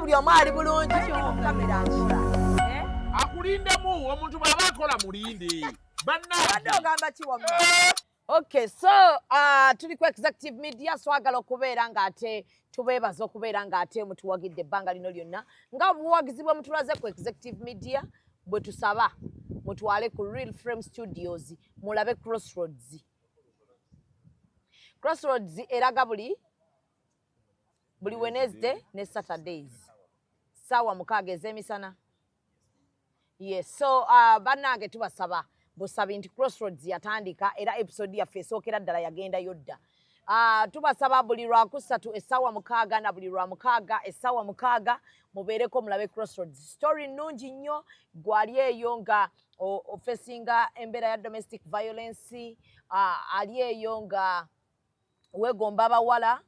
buli omu ali bulungi kamera nkola akulindemu omuntu bw'aba akola mulinde abadde ogamba kiwamma. Okay, so tuli ku Executive Media, swagala okubeera ng'ate tubeebaza okubeera ng'ate mutuwagidde ebbanga lino lyonna nga buwagizi bwe mutulaze ku Executive Media bwe tusaba mutwale ku Real Frame Studios mulabe Crossroads. Crossroads eraga buli Wednesday ne Saturdays sawa 6 ez'emisana. Yes, so bannange tubasaba busabi nti Crossroads yatandika era episode yaffe esookera ddala yagenda yodda. Tubasaba buli Lwakusatu essaawa 6 na buli Lwamukaga essaawa 6 mubeereko mulabe Crossroads. Story nnungi nnyo gwali eyo nga ofesinga embeera ya domestic violence, ali eyo nga weegomba abawala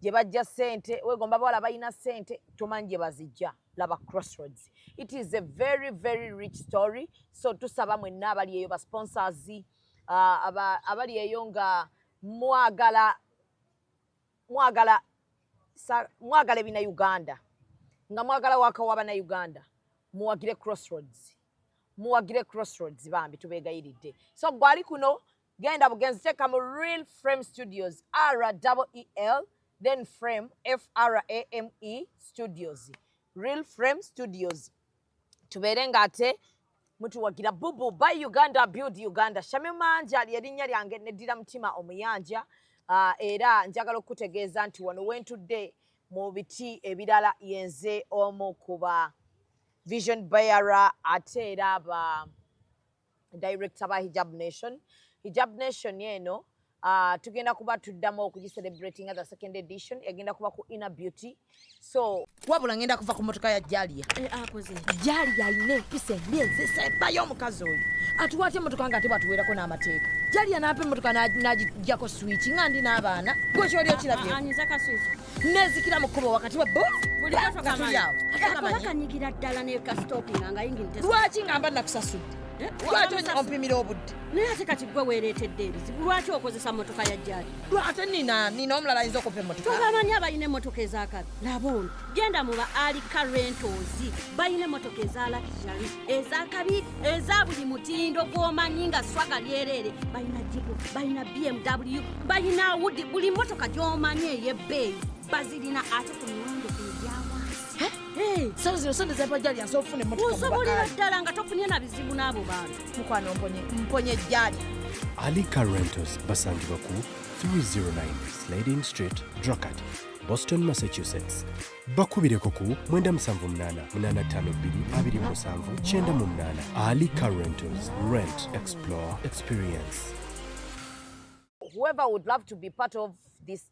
gye bajja ssente, weegomba abawala balina ssente tomanyi gye bazijja. Laba Crossroads. It is a very, very rich story. So tusaba mwenna abali eyo ba sponsors, abali eyo nga mwagala ebina Uganda, nga mwagala wakawaba na Uganda, muwagire Crossroads. Muwagire Crossroads bambi tubeegayiridde. So gwali kuno genda bugenzi teka mu Real Frame Studios, REEL then Frame FRAME Studios. Real Frame Studios. Tubeere ng'ate mutuwagira Bubu by Uganda, Build Uganda. Shamim Manja lyerinnya lyange neddira mutima omuyanja. Era njagala okutegeeza nti wano wentudde mu biti ebirala yenze omu kuba vision bearer ate era ba director ba Hijab Nation. Hijab Nation yeno tugenda kuba tuddamu okugiselebrating as a second edition. Egenda kuba ku Inner Beauty. So wabula ngenda kuva ku motoka ya Jalia. Akoze Jalia ayina empisa emyezi esembayo omukazi oyo. Atuwate emotoka nga ate bwatuweerako n'amateeka. Jalia n'apa emotoka n'agijjako switch nga ndi n'abaana. Gwe kyoli okirabye. Anyiza ka switch. Nezikira mu kkubo wakati wa bo. Buli kato katuli awo. Akanyigira ddala ne ka stopping nga yingirite. Lwaki ngamba nakusasudde? Lwaki ompimira obudde? Naye ate kati gwe weereetedde ebizibu. Lwaki okozesa motoka ya Jalia? Lwate nina omulala ayinza okupa emmotoka. Tobamanyi abalina emmotoka ez'akabi. Laba ono genda mu ba Alika Rentals balina emmotoka eza luxury ez'akabi eza buli mutindo gw'omanyi nga swaga lyereere. Balina Jeep, balina BMW, balina Audi, buli mmotoka gy'omanyi ey'ebbeeyi bazirina ate ku miwendo egyawansi. Sawa sonde za Jalia nso ofune emmotoka. Osobolera ddala nga tofunye na bizibu n'abo bantu. Mukwano mponye Jalia. Alika Rentals basangibwa ku 309 Slading Street, Drogheda, Boston, Massachusetts. Bakubireko ku 978-252-27-98. Alika Rentals. Rent, explore, experience. Whoever would love to be part of this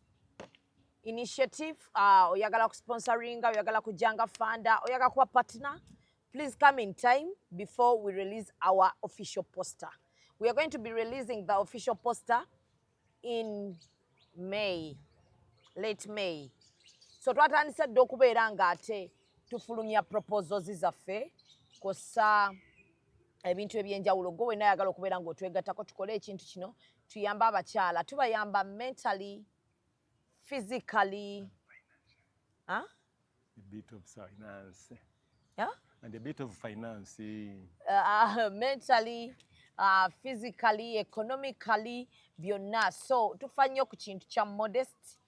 initiative, oyagala kusponsoringa, oyagala kujanga funda, oyagala kuba partner, please come in time before we release our official poster. We are going to be releasing the official poster in May, late May. So twatandise dda okubeera ng'ate tufulumya proposals zaffe kosa ebintu ebyenjawulo. Gwe wenna ayagala okubeera ng'otwegattako tukole ekintu kino tuyamba abakyala, tubayamba mentally, physically, a bit of finance. Yeah? And a bit of finance. Mentally, physically, economically, byonna. So tufa nnyo ku kintu kya modest.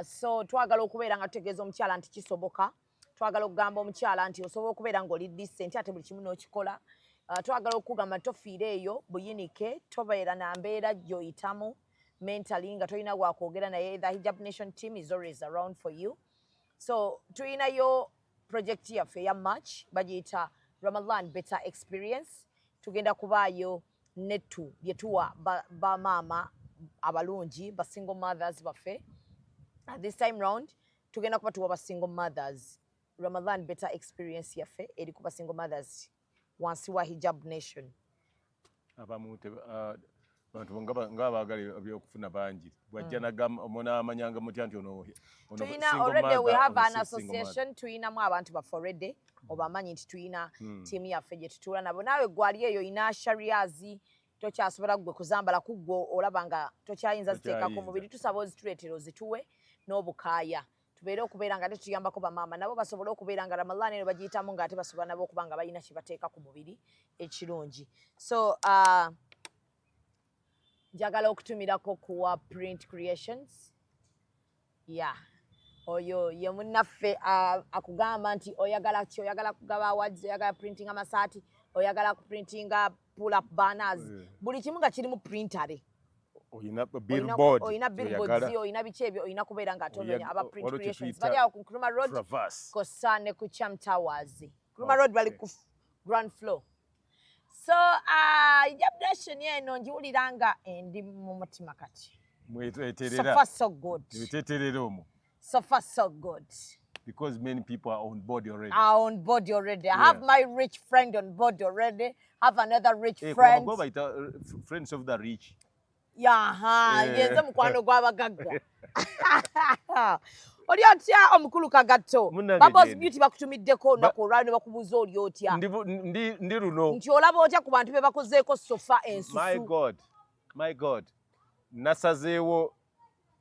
So twagala okubeera nga tutegeeza omukyala nti kisoboka. Twagala okugamba omukyala nti osobola okubeera ng'oli decent ate buli kimu n'okikola. Twagala okugamba tofiire eyo buyinike, tobeera na mbeera gy'oyitamu mentally nga tolina gwakwogera naye. The Hijab Nation team is always around for you. So tulinayo project yaffe ya March bagiyita Ramadan Better Experience. Tugenda kubaayo nettu lyetuwa bamaama abalungi ba single mothers baffe. This time round tugenda kuba tuwa ba single mothers Ramadan Better Experience yaffe eri ku ba single mothers wansi wa Hijab Nation. Abamute bantu ngabagala ebyokufuna bangi bwajja naamanyanga mutya nti ono tuyina already we have an association tuyinamu abantu baffe already obamanyi nti tuyina tiimu yaffe gye tutuula nabo. Naawe gwali eyo ina sharias tokyasobola gwe kuzambala kuggwo olaba nga tokyayinza ziteeka ku mubiri, tusaba ozituleetera ozituwe n'obukaaya tubeere okubeera nga tetuyambako bamaama nabo basobole okubeera nga Ramadan eno bagiyitamu nga ate basobola nabo okuba nga balina kye bateeka ku mubiri ekirungi. So njagala okutumirako kuwa Print Creations. Yeah. Oyo ye munnaffe akugamba nti oyagala ki, oyagala kugaba awards, oyagala printing amasaati, oyagala kuprintinga pull up banners, buli kimu nga kiri mu printare. Oyina billboard, oyina billboards, oyina biki ebyo, oyina kubeera nga atononya aba Print Creations bali awo ku Nkrumah Road kosa ne ku Cham Towers. Nkrumah Road bali ku ground floor. So ejabulation eno njiwulira nga endi mu mutima kati. Mweteterera. So far so good. Mweteterera omu. So far so good. Because many people are on board already. I have my rich friend on board already. Have another rich friend. Friends of the rich. Yenze mukwano gw'abagagga. Oli otya omukulu Kagato? Babos Beauty bakutumiddeko olunaku olwali ne bakubuuza oli otya? Ndi luno. Nti olaba otya ku bantu be bakozeeko sofa ensusu. My God. Nasazeewo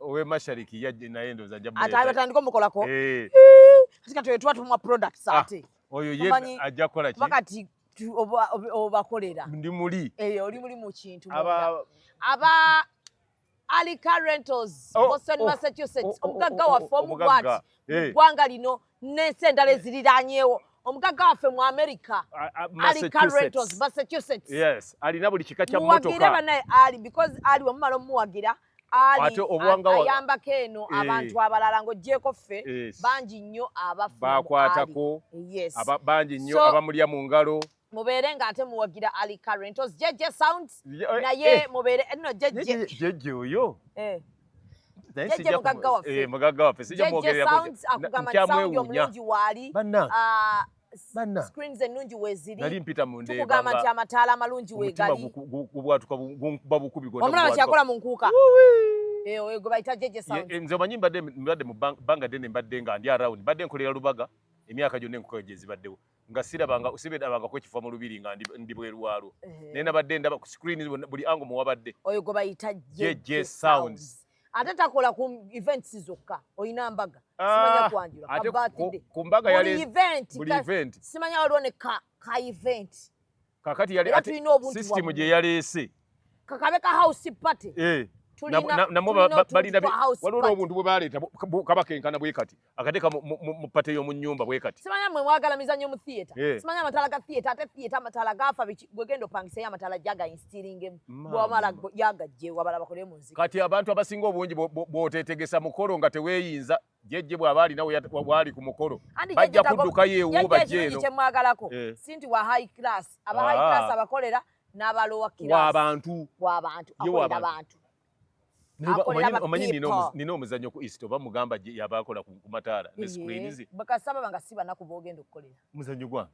owe mashariki yajje naye ndoza ajja buleta. Ate batandika omukolako? Ati kati tuba tumwa products ate. Oyo ye ajja kola ki? Bakati obakolera. Ndi muli. Oli muli mu kintu. Aba Alika Rentals, Boston, Massachusetts, omugagga waffe omugwati ggwanga lino n'ensi endala eziriraanyeewo. Omugagga waffe mu America, Alika Rentals, Massachusetts. Yes, alina buli kika kya mmotoka. Muwagire bannaye Ali, because Ali wamumala omuwagira, Ali ayambako eno abantu abalala ng'oggyeko ffe bangi nnyo abafuna bakwatako, bangi nnyo abamulya mu ngalo. Mubeere nga ate muwagira Alika Rentals, JJ Sounds, naye mubeere no JJ oyo. JJ mugagga waffe. Mugagga waffe sijja mwogerera JJ Sounds akugamba sound omulungi waali. Banna screens ennungi weeziri. Nali mpita mu ndeeba. Tukugamba nti amataala amalungi weegali. Gubwatuka gunkuba bukubi gonna. Omulala kyakola mu nkuuka. Oyo gwe bayita JJ Sounds. Nze omanyi mbadde mu banga ddene mbadde nga ndi around. Mbadde nkolera Lubaga emyaka gyonna enkuko gye zibaddewo. Nga sibedabanga ko kifa mu lubiri nga ndi bweru waalwo. Naye nabadde ndaba ku screen buli ango muwabadde. Oyo gwe bayita JJ Sounds. Ate takola ku events zokka, oyina mbaga. Simanya kwanjula, ka birthday. Ku mbaga yali buli event. Simanya waliwo ne ka event. Kakati yali ate system gye yaleese. Kakabe ka house party. Waliwo obuntu bwe baleeta kabakenkana bwe kati akateeka mu pate y'omu nnyumba bwe kati. Simanya mwe mwagala mizannyo mu theatre. Simanya amataala ga theatre, ate theatre amataala gaafa bwe genda opangiseyo amataala jaga instilling bw'amala yagajje wabala bakole mu nzika. Kati abantu abasinga obungi bw'oteetegesa mukolo nga teweeyinza jjejje bw'aba alinawo bw'ali ku mukolo bajja kuddukayo ewu bajje eno. Kye mwagalako si nti wa high class, aba high class abakolera n'abalowa class w'abantu akolera abantu. Omanyi nina omuzannyo ku East oba mugamba yabakola ku mataala ne screens. Bakasaba banga si banaku boogenda okukolera. Muzannyo gwange.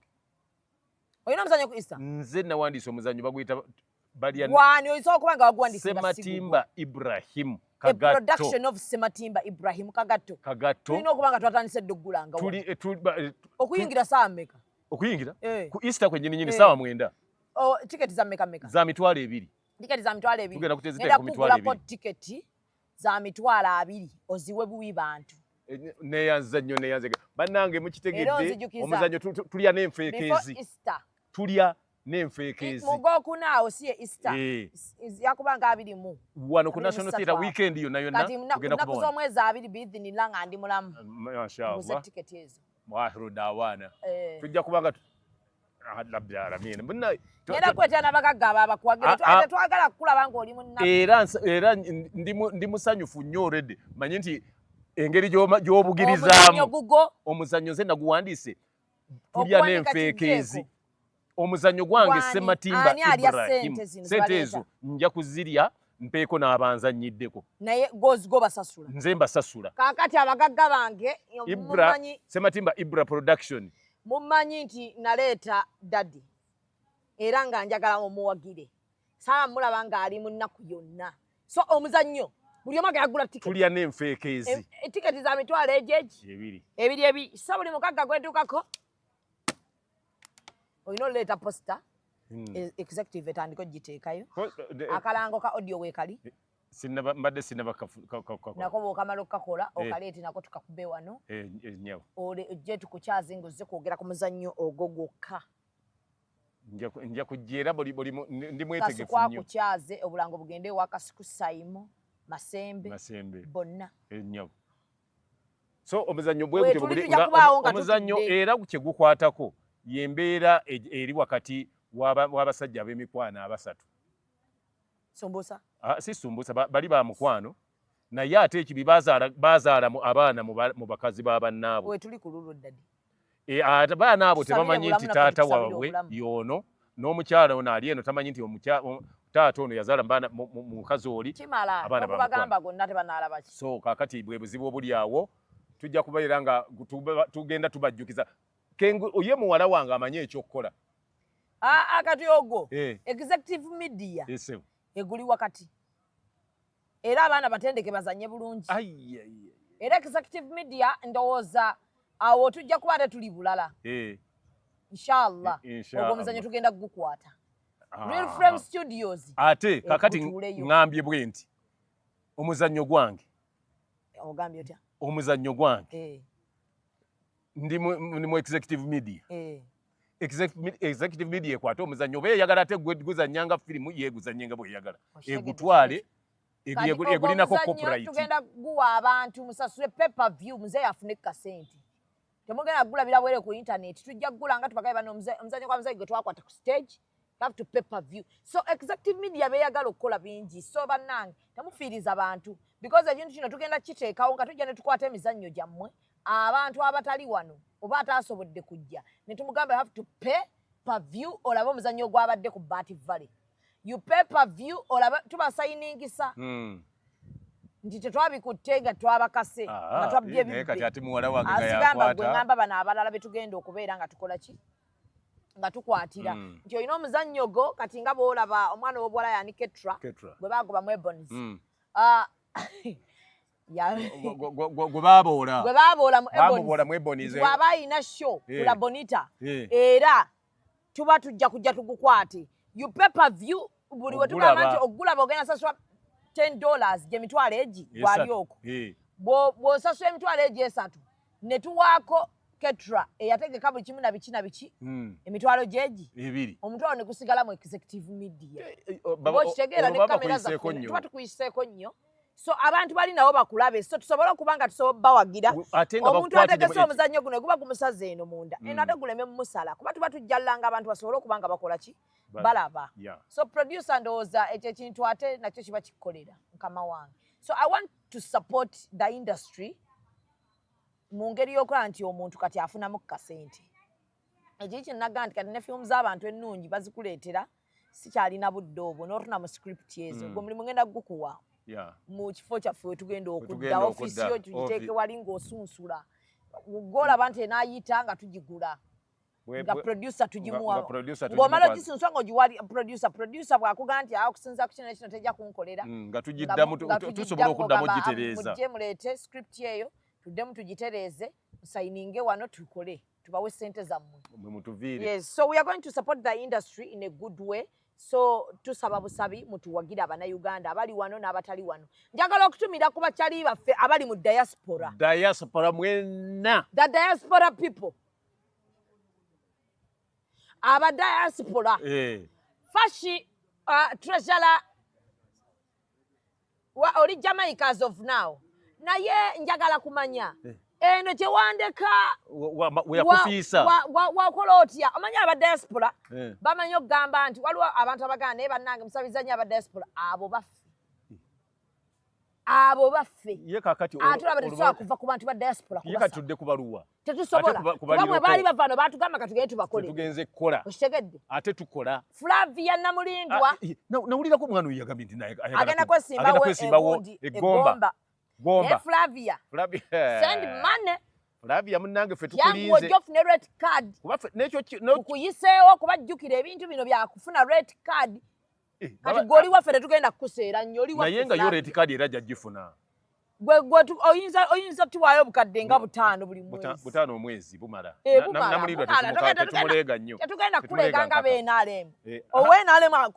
Oyina omuzannyo ku East? Nze nawandiisa omuzannyo baguyita balya. Wani oyinza okuba nga waguwandiisa Sematimba Ibrahim Kagato. A production of Sematimba Ibrahim Kagato. Tulina okuba nga twatandise dde oggulanga. Okuyingira saawa mmeka? Okuyingira? Ku East kwennyini saawa 9. Tiketi za mmeka? Za mitwalo 2. Tiketi za mitwalo 2. Tugenda kuteziteeka ku mitwalo 2. Ngenda kugulako tiketi za mitwalo 2 oziwe buwi bantu. Neyanza nnyo neyanze. Bannange mukitegedde omuzannyo tulya n'enfeekeezi. Tulya n'enfeekeezi. Mugokuna awo si ye Easter. Yakubanga 21. Wano ku National Theatre weekend yonna tugenda kubaona. Kati z'omwezi 2 biidhinira nga ndi mulamu. Mashallah. Muze tiketi ezo. Mwahiru dawana. Tujja kubanga Era kwetana bagagga abakuwagira twagala kukulaba nga oli munna. Era ndi musanyufu nnyo already. Manyi nti engeri gy'obugirizaamu omuzannyo nze naguwandiise tulya n'enfeekeezi. Omuzannyo gwange Sematimba Ibrahim. Sente ezo nja kuzirya mpeeko n'abanzannyiddeko. Naye go basasula. Nze mbasasula. Kaakati abagagga bange Sematimba Ibra Production. Mumanyi nti naleeta daddy era nga njagala omuwagire. Saa mulaba nga ali mu nnaku yonna. So omuzannyo buli omu agula tiketi. Tulya n'enfeekeezi. Tiketi za mitwalo ejeji. Ebiri. So buli mugagga gwetuukako. Oyina oleeta posta. Executive etandika ogiteekayo. Akalango ka audio weekali. mbadde sinaba nako bw'okamala okukakola okaleete nako tukakube wano nyawo ojje tukukyaze ng'ozze kwogera ku muzannyo ogwo gwokka nja kujja era ndi mwetegefu kasukwa nnyo kukyaze obulango bugende ewa Kasuku Saimo Masembe bonna nyawo so omuzannyo omuzannyo era kyegukwatako yembeera eri wakati w'abasajja ab'emikwano abasatu Sumbusa si sumbusa bali ba mukwano naye ate ekibi bazaala abaana mu bakazi b'abannaabwe we tuli ku lulu ddadi abaana abo tebamanyi nti taata waabwe y'ono n'omukyala ono ali eno tamanyi nti taata ono yazaala mu mukazi oli abaana bagamba gonna tebanaalaba ki so kaakati bwe buzibu obuli awo tujja kubeera nga tugenda tubajjukiza ye muwala wange amanyi ekyokukola akati ogwo executive media eguli wakati era abaana batendeke bazanye bulungi era executive media ndowooza awo tujja kuba tetuli bulala inshallah ogwo omuzannyo tugenda kugukwata Real Frame Studios ate kakati ngambye bwe nti omuzannyo gwange ogambye otya omuzannyo gwange ndi mu executive media executive media ekwate omuzannyo oba eyagala ate guzannyanga firimu yeguzannyenga bweyagala egutwale egulinako copyright tugenda guwa abantu musasule pay view muzeeyi afune kasente temugenda gulabira bwere ku internet tujja gula nga tubagaye bano omuzannyo gwa muzeeyi gwe twakwata ku stage have to pay view so executive media beyagala okukola bingi so bannange temufiiriza abantu because ekintu kino tugenda kiteekawo nga tujja ne tukwata emizannyo gyammwe abantu abatali wano oba ataasobodde kujja ne tumugamba have to pay per view olabe omuzannyo gwabadde ku Bati Valley you pay per view olabe tubasayiningisa nti tetwabikutte nga twabakase nga twabbye ebibbe gwe ngamba bano abalala betugenda okubeera nga tukola ki nga tukwatira nti olina omuzannyo go kati nga boolaba omwana w'obuwala yani Ketra gwe bagoba mu Ebonies gwe baboola mu Ebonies bw'aba ayina show ku La Bonita era tuba tujja kujja tugukwate you pay per view buli we tugamba nti ogulaba ogenda sasula $10 gye mitwalo egi gwali okwo bw'osasula emitwalo egi esatu ne tuwaako Ketra eyategeka buli kimu na biki emitwalo gyegi omutwalo ne gusigala mu executive media okitegeera ne kamera zaffe tuba tukuyiseeko nnyo so abantu bali nabo bakulabe so tusobole okuba nga tusobola bawagira omuntu ategese omuzannyo guno guba gumusaze eno munda eno ate guleme mumusala kuba tuba tujjallanga abantu basobole okuba nga bakola ki balaba so producer ndowooza ekyo ekintu ate nakyo kiba kikolera mukama wange so I want to support the industry mu ngeri y'okola nti omuntu kati afunamu kasente ekyo kyenaga nti kati ne filmu z'abantu ennungi bazikuleetera sikyalina budde obwo n'otuna mu script ezo gwe mulimu ngenda gukuwa mu kifo kyaffe we tugenda okudda ofisi yo tugiteeke wali ng'osunsula gw'olaba nti enaayita nga tugigula nga producer tugimuwa ng'omala ogisunsula ng'ogiwali producer bw'akugamba nti okusinza ku kino nekino tejja kunkolera nga tugiddamu tusobola okuddamu ogitereeza mujje muleete script eyo tuddemu tugitereeze musayininge wano tukole tubawe sente zammwe yes so we are going to support the industry in a good way so tusaba busabi mutuwagira abannayuganda abali wano n'abatali wano njagala okutumira ku bakyali baffe abali mu diaspora mwenna the diaspora people aba diaspora fashi treasurer oli Jamaica as of now naye njagala kumanya eno kyewandeka weyakufiisa wakola otya omanya aba diaspora bamanyi okugamba nti waliwo abantu abaganda naye bannange musabizza nnyo aba diaspora abo baffe ye kakati atulaba tetusobola kuva ku bantu ba diaspora ye katudde kubaluwa tetusobola bamwe baali bavano batugamba katugende tubakole tugenze kukola okitegedde ate tukola Flavia Namulindwa nawulirako omwana oyo yagambye nti agenda kwesimbawo egomba Flavia send money Flavia munnange ffe tukulinze yangu ojofune red card kuyiseewo kubajjukira ebintu bino byakufuna red card kati goli waffe tetugenda kukuseera nnyo oli waffe naye nga yo red card era jagifuna gwe oyinza tuwaayo bukadde nga 5 buli mwezi 5 omwezi bumala namulirwa tetumuleega nnyo tetugenda kuleega nga beenaalemu oweenaalemu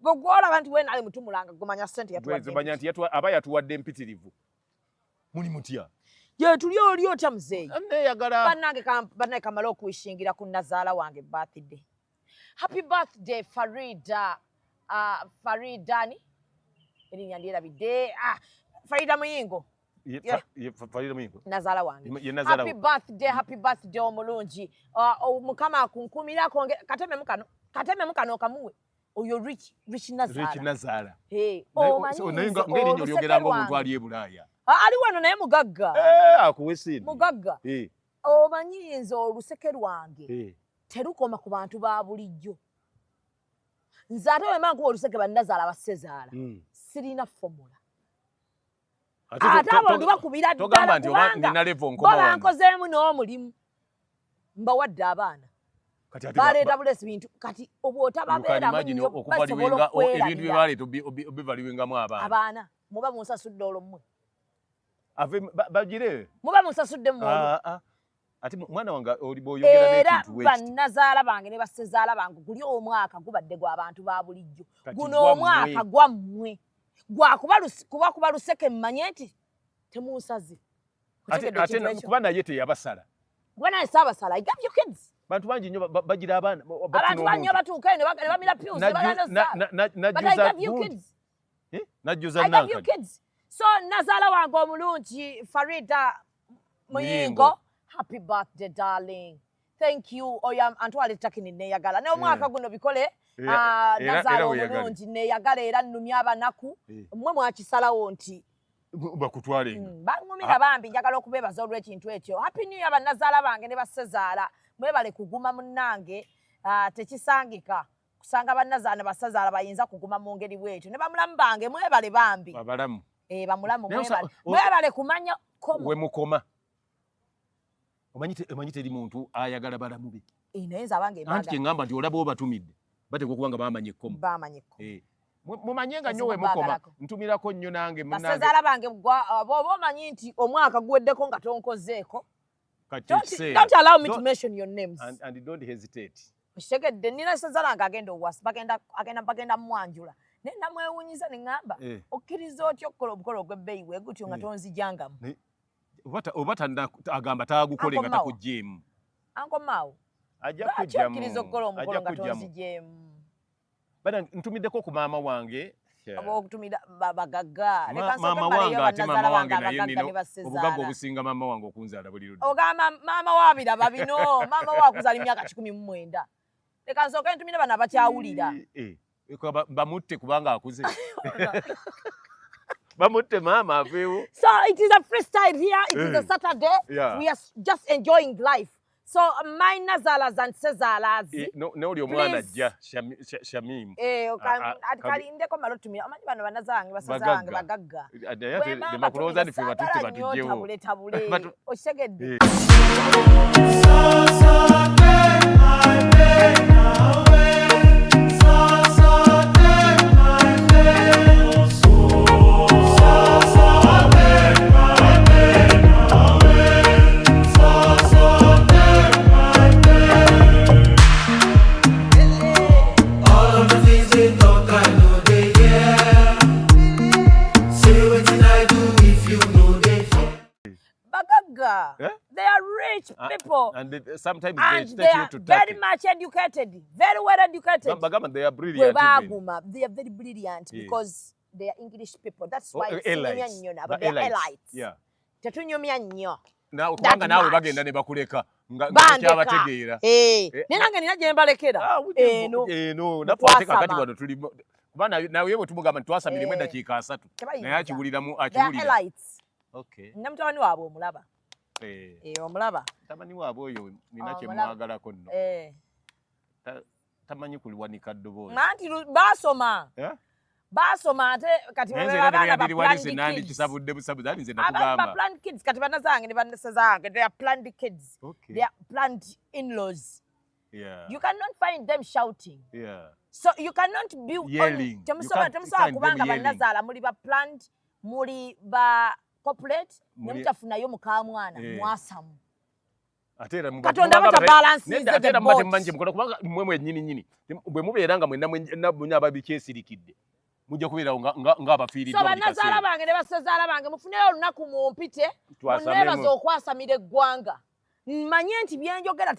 gwolaba nti weenaalemu tumulanga gumanya ssente manya nti aba yatuwadde empitirivu muli mutya ye tuli oli otya muzeeyi neyagala bannange kamala okuwishingira ku nazaala wange birthday. Happy birthday Faridani erinnya ndyerabidde Farida Muyingo Farida Muyingo nazaala wange. Happy birthday omulungi. Mukama akunkumirako katememu kano kamuwe oyo rich Nazaala. ng'erinnya olyogeranga omuntu ali e Bulaaya Ali wano naye mugagga. Akuwe sente. Mugagga. Omanyi nze oluseke lwange terukoma ku bantu ba bulijjo. Nze ate bwe mba nkuwa oluseke bannazaala bassezaala sirina formula. Ate abo ndibakubira ddala kubanga bankozeemu n'omulimu mbawadde abaana baleeta bulesi bintu kati obwotababeeramu nnyo basobola okwerabira. Ebintu bye baleeta obivaliwengamu abaana muba munsasudde olwo mmwe bagire muba munsasudde mmwe ati mwana wange oli bw'oyogera n'ekintu era bannazaala bange ne bassezaala bange guli omwaka gubadde gw'abantu ba bulijjo guno omwaka gwammwe gwakuba luseke mmanye nti temunsaze ate kuba naye teyabasala kuba naye saabasala I gave you kids. Bantu bangi nnyo bagira abaana abantu bangi nnyo batuuka eyo ne bamira pews ne najjuza nankadi. So nazaala wange omulungi Farida Muyingo, happy birthday darling. Thank you. Oya antwale takini neyagala. Ne omwaka guno bikole nazaala omulungi neyagala era nnumya abanaku mmwe mwakisalawo nti bakutwalenga. Bangumira bambi njagala okubeebaza olw'ekintu ekyo. Happy new year bannazaala bange ne bassezaala. Mwebale kuguma munnange tekisangika. Kusanga bannazaala ne bassezaala bayinza kuguma mu ngeri bwetyo. Ne bamulamu bange mwebale bambi. Abalamu. Bamulamu mwebale kumanya koma. We mukoma. Omanyi teri muntu ayagala balamu be. Nayenza abange anti kyengamba nti olaba obatumidde bateekwa okuba nga baamanya ekkomo. Mumanye nga nnyo we mukoma ntumirako nnyo nange bassezaala bange bw'oba omanyi nti omwaka guweddeko nga tonkozeeko. Don't allow me to mention your names. And don't hesitate. Okitegedde nina ssezaala nga agenda owasi bagenda mwanjula. Naye namwewunyiza ne ŋŋamba okkiriza otya okukola obukolo ogw'ebbeeyi bwe gutyo nga tonzijangamu. Oba agamba taagukole nga takuggyeemu. Anko Mao Ajja kujjamu. Okkiriza okukola omukolo nga tonzijeemu. Bana ntumiddeko ku maama wange. Abokutumira bagagga. Maama wange ate maama wange naye nino obugagga obusinga maama wange okunzaala buli ludda. Ogamba maama wabiraba bino maama wakuzaala emyaka 19. Leka nsooke ntumire bano abakyawulira. Bamutte kubanga akuze. Bamutte maama aveewo. So it is a freestyle here. It is a Saturday. We are just enjoying life. So my nazalas and sezalas. N'oli omwana ajja Shamim. Kalindeko malo tumira. Amanyi bano banazange basazaange bagagga. Bakulowooza nti ffe batutte batugyewo. Tabule. Okitegedde. They are rich people. And sometimes they are very much educated. Very well educated. They are brilliant. They are very brilliant because they are English people. That's why it's but they are elites. Yeah. Tetunyumya nnyo. Kubanga naawe bagenda ne bakuleka nga kyabategeera. Nenange nina gye mbalekera. No, nakwate kakati wano tuli kubanga nawe bwe tumugamba twasamira eddakiika 3. Naye akiwuliramu akiwulira. They are elites. Okay. Namutabani waabwe omulaba. Omulaba. Mutabani waabwe oyo nina kye mwagalako nno. Tamanyi kuliwanika ddoboozi. Nanti baasoma. Basoma ate kati abaana ba planned kids kati banazange ne banasazange they are planned kids. They are planned in-laws. You cannot find them shouting. So you cannot be yelling. Temusobola kubanga banazaala muli ba planned muli ba corporate ne mutafunayo mukamwana mwasamu atera Katonda batabalansize atera manje mukola kubanga mmwe nyini bwe mubeeranga mwe namwe ababikesirikidde mujja kubeera nga abafiiridde so banazaala bange ne basezaala bange mufuneyo olunaku mumpite muneebaza okwasamira eggwanga mmanye nti byenjogera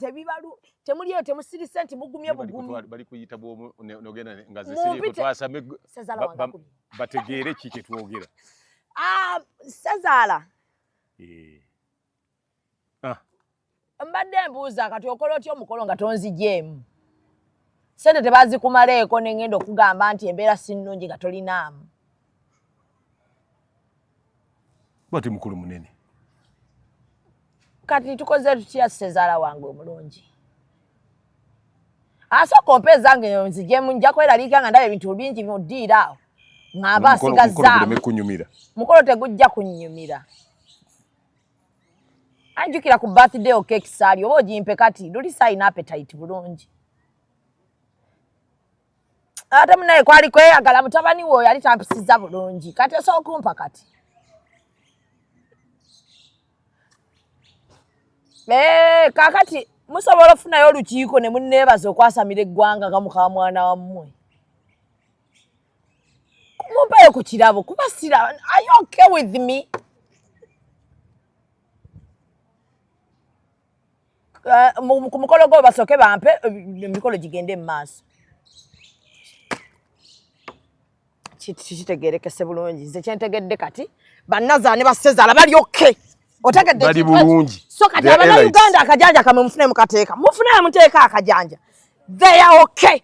temuliyo temusirise nti mugumye bugumi bali kuyita bwomu nogenda nga zisiriko twasame bategeere ki kye twogera sezaala mbadde mbuuza kati okola otya omukolo nga tonzigyemu sente tebazikumaleeko ne ngenda okugamba nti embeera si nnungi nga tolinaamu bati mukulu munene kati tukoze tutya sezaala wange omulungi asooka ompe zange nzigyemu nja kweraliika nga ndaba ebintu bingi muddiira awo ng'aba asigazzaamu mukolo tegujja kunnyumira anjukira ku birthday cake saali oba ogimpe kati luli sayina appetite bulungi ate munaye kwali kweyagala mutabani we oyo yali tampisiza bulungi kati osooka okumpa kati kaakati musobola okufunayo olukiiko ne munneebaza okwasamira eggwanga nga mukamwana wammwe kumumpayo ku kirabo kuba sira are you okay with me ku mukolo gwo basooke bampe emikolo gigende mu maaso kitegeerekese bulungi nze kyentegedde kati bannazaala ne basezaala bali okay otegedde bali bulungi so kati abannayuganda akajanja kamwe mufune mukateeka mufune muteeka akajanja they are okay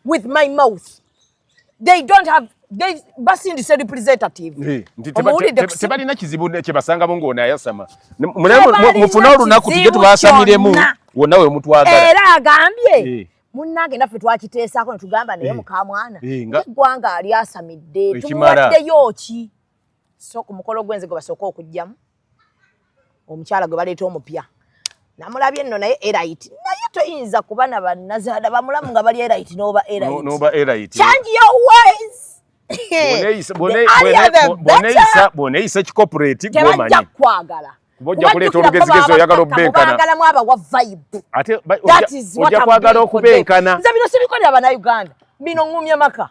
with my mouth they don't have basindise representative tebalina kizibu kyebasangamo ng'ono ayasama mufune olunaku tujje tubasamiremu wonna we mutwagala era agambye munnange naffe twakiteesaako ne tugamba naye mukamwana eggwanga ali asamidde tumuwaddeyo ki so ku mukolo gwenze gwe basooka okugjamu omukyala gwe baleeta omupya namulabye nno naye erayiti naye toyinza kuba na bannazaala bamulamu nga bali erayiti n'oba erayiti change your ways bw'oneeyisa kikoporeti tebajja kukwagala ojja kuleeta olugezigezo oyagala okubenkana bagalamu abawa vibe ate ojja kwagala okubenkana nze bino sibikolera bannayuganda bino ngumya maka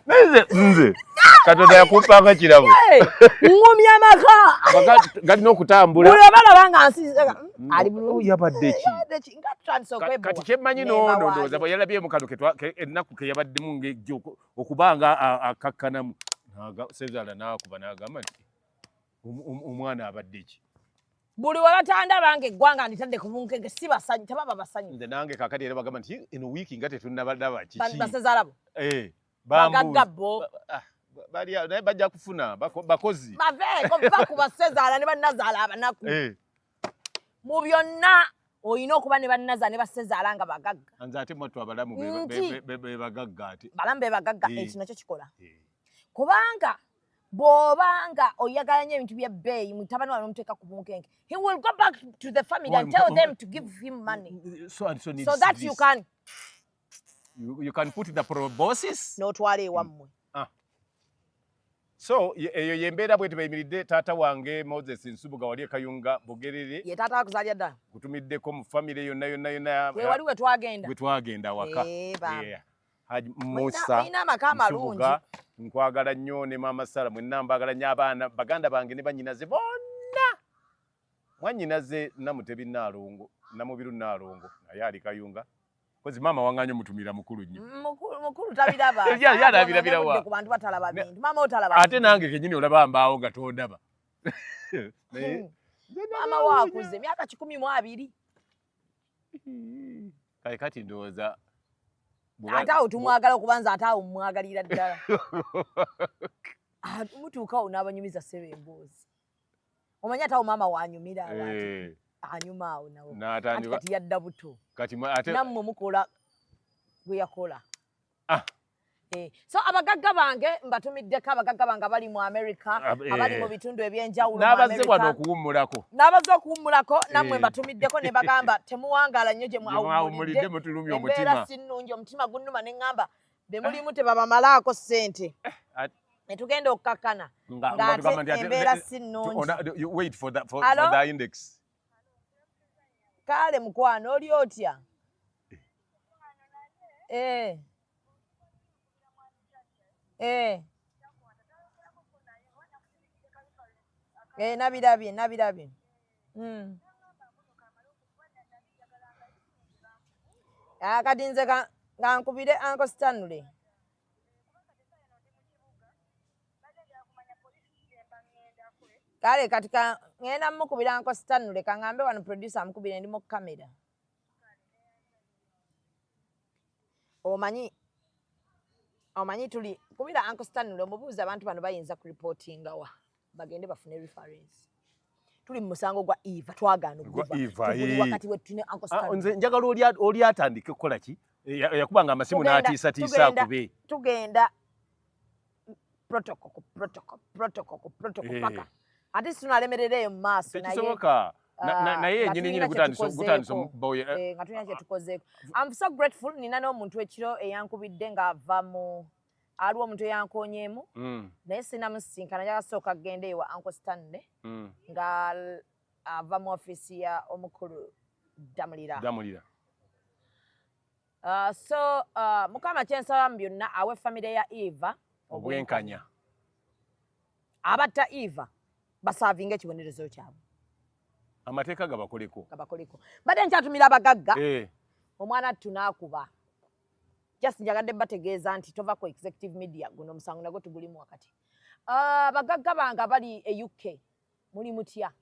nze Katonda yakumpanga kirabo ngumya maka galina okutambula buli balaba nga nsiza ali bulungi yabadde ki kati kyemmanyi noono ndowooza bwe yalabyemu kano ennaku ke yabaddemu ng'ejjo okubanga akakkanamu sezaala n'akuba n'agamba nti omwana abadde ki buli we batandabanga eggwanga nditadde ku bunkenge si basanyu tebaba basanyu nze nange kaakati era bagamba nti eno wiiki nga tetunnabadaba kiki basezaalabo bagagabbo naye bajja kufuna bakozi baveeko va ku basezaala ne bannazaala abanaku mu byonna olina okuba ne bannazaala ne basezaala nga bagagga nze ate mwattu abalamu be bagagga ate balamu be bagagga ekyo nakyo kikola kubanga bw'obanga oyagala nnyo ebintu by'ebbeeyi mutabani wawe n'omuteeka ku bunkenge he will go back to the family and tell them to give him money so that you can put the proboscis n'otwala ewammwe so eyo yembeera bwe tubayimiridde taata wange Moses Nsubuga wali Kayunga Bugerere ye taata wakuzaalya ddala kutumiddeko mu famire yonna wali we twagenda waka Haji Musa ina amaka amalungi nkwagala nnyo ne Mama Sala mwenna mbagala nnyo abaana baganda bange ne bannyinaze bonna mwannyinaze Namutebi Nnaalongo Namubiru Nnaalongo naye ali Kayunga kozi mama wanganya mutumira mukulu nnyo mukulu tabiraba yalabirabira wa ku bantu batalaba bintu mama otalaba ate nange kenyini olaba mbaawo nga tondaba mama waakuze myaka 12 kale kati ndowooza ate awo tumwagala okubanza ate awo mumwagalira ddala mutuukawo n'abanyumiza ssebe emboozi omanye ate awo maama wanyumira abantu anyuma awo nawo kati yadda buto nammwe mukola gwe yakola so abagagga bange mbatumiddeko abagagga bange abali mu America abali mu bitundu ebyenjawulo n'abazze wano okuwummulako n'abazze okuwummulako nammwe mbatumiddeko ne bagamba temuwangaala nnyo gye mwawummulidde mutulumya omutima embeera si nnungi omutima gunnuma ne ŋŋamba bemulimu tebabamalaako ssente ne tugenda okukakkana ng'ate embeera si nnungi. Wait for the index. Kale mukwano oli otya? Nabirabye. Kati nze nga nkubire Uncle Stanley. Kale kati ngenda mukubira Uncle Stanley kangambe wano producer amukubire ndi mu kamera. Omanyi tuli kubira Uncle Stanley omubuuza abantu bano bayinza ku reportinga wa bagende bafune reference. Tuli mu musango gwa Eva twagaana okuva. Wakati wetu ne Uncle Stanley. Nze njagala oli atandike kukola ki? Yakubanga amasimu n'atiisa kube. Tugenda protocol paka. Ate tunalemerereyo mu maaso naye. Tekisoboka. Naye nyine gutandise boye. Nga tulina kye tukozeeko. I'm so grateful nina n'omuntu ekiro eyankubidde ng'ava mu aliwo omuntu eyankonyeemu naye sinamusinkana yagasooka agende ewa Uncle Stanley nga ava mu ofiisi ya omukulu Damulira. So mukama kyensaba mu byonna awe famire ya Eva obwenkanya. Abatta Eva basaavinga ekibonerezo kyabwe. Amateeka gabakoleko. Badde nkyatumira abagagga omwana tunaakuba. Just njagadde bategeeza nti tova ku executive media guno musango nagwo tugulimu wakati. Abagagga bange abali e UK muli mutya.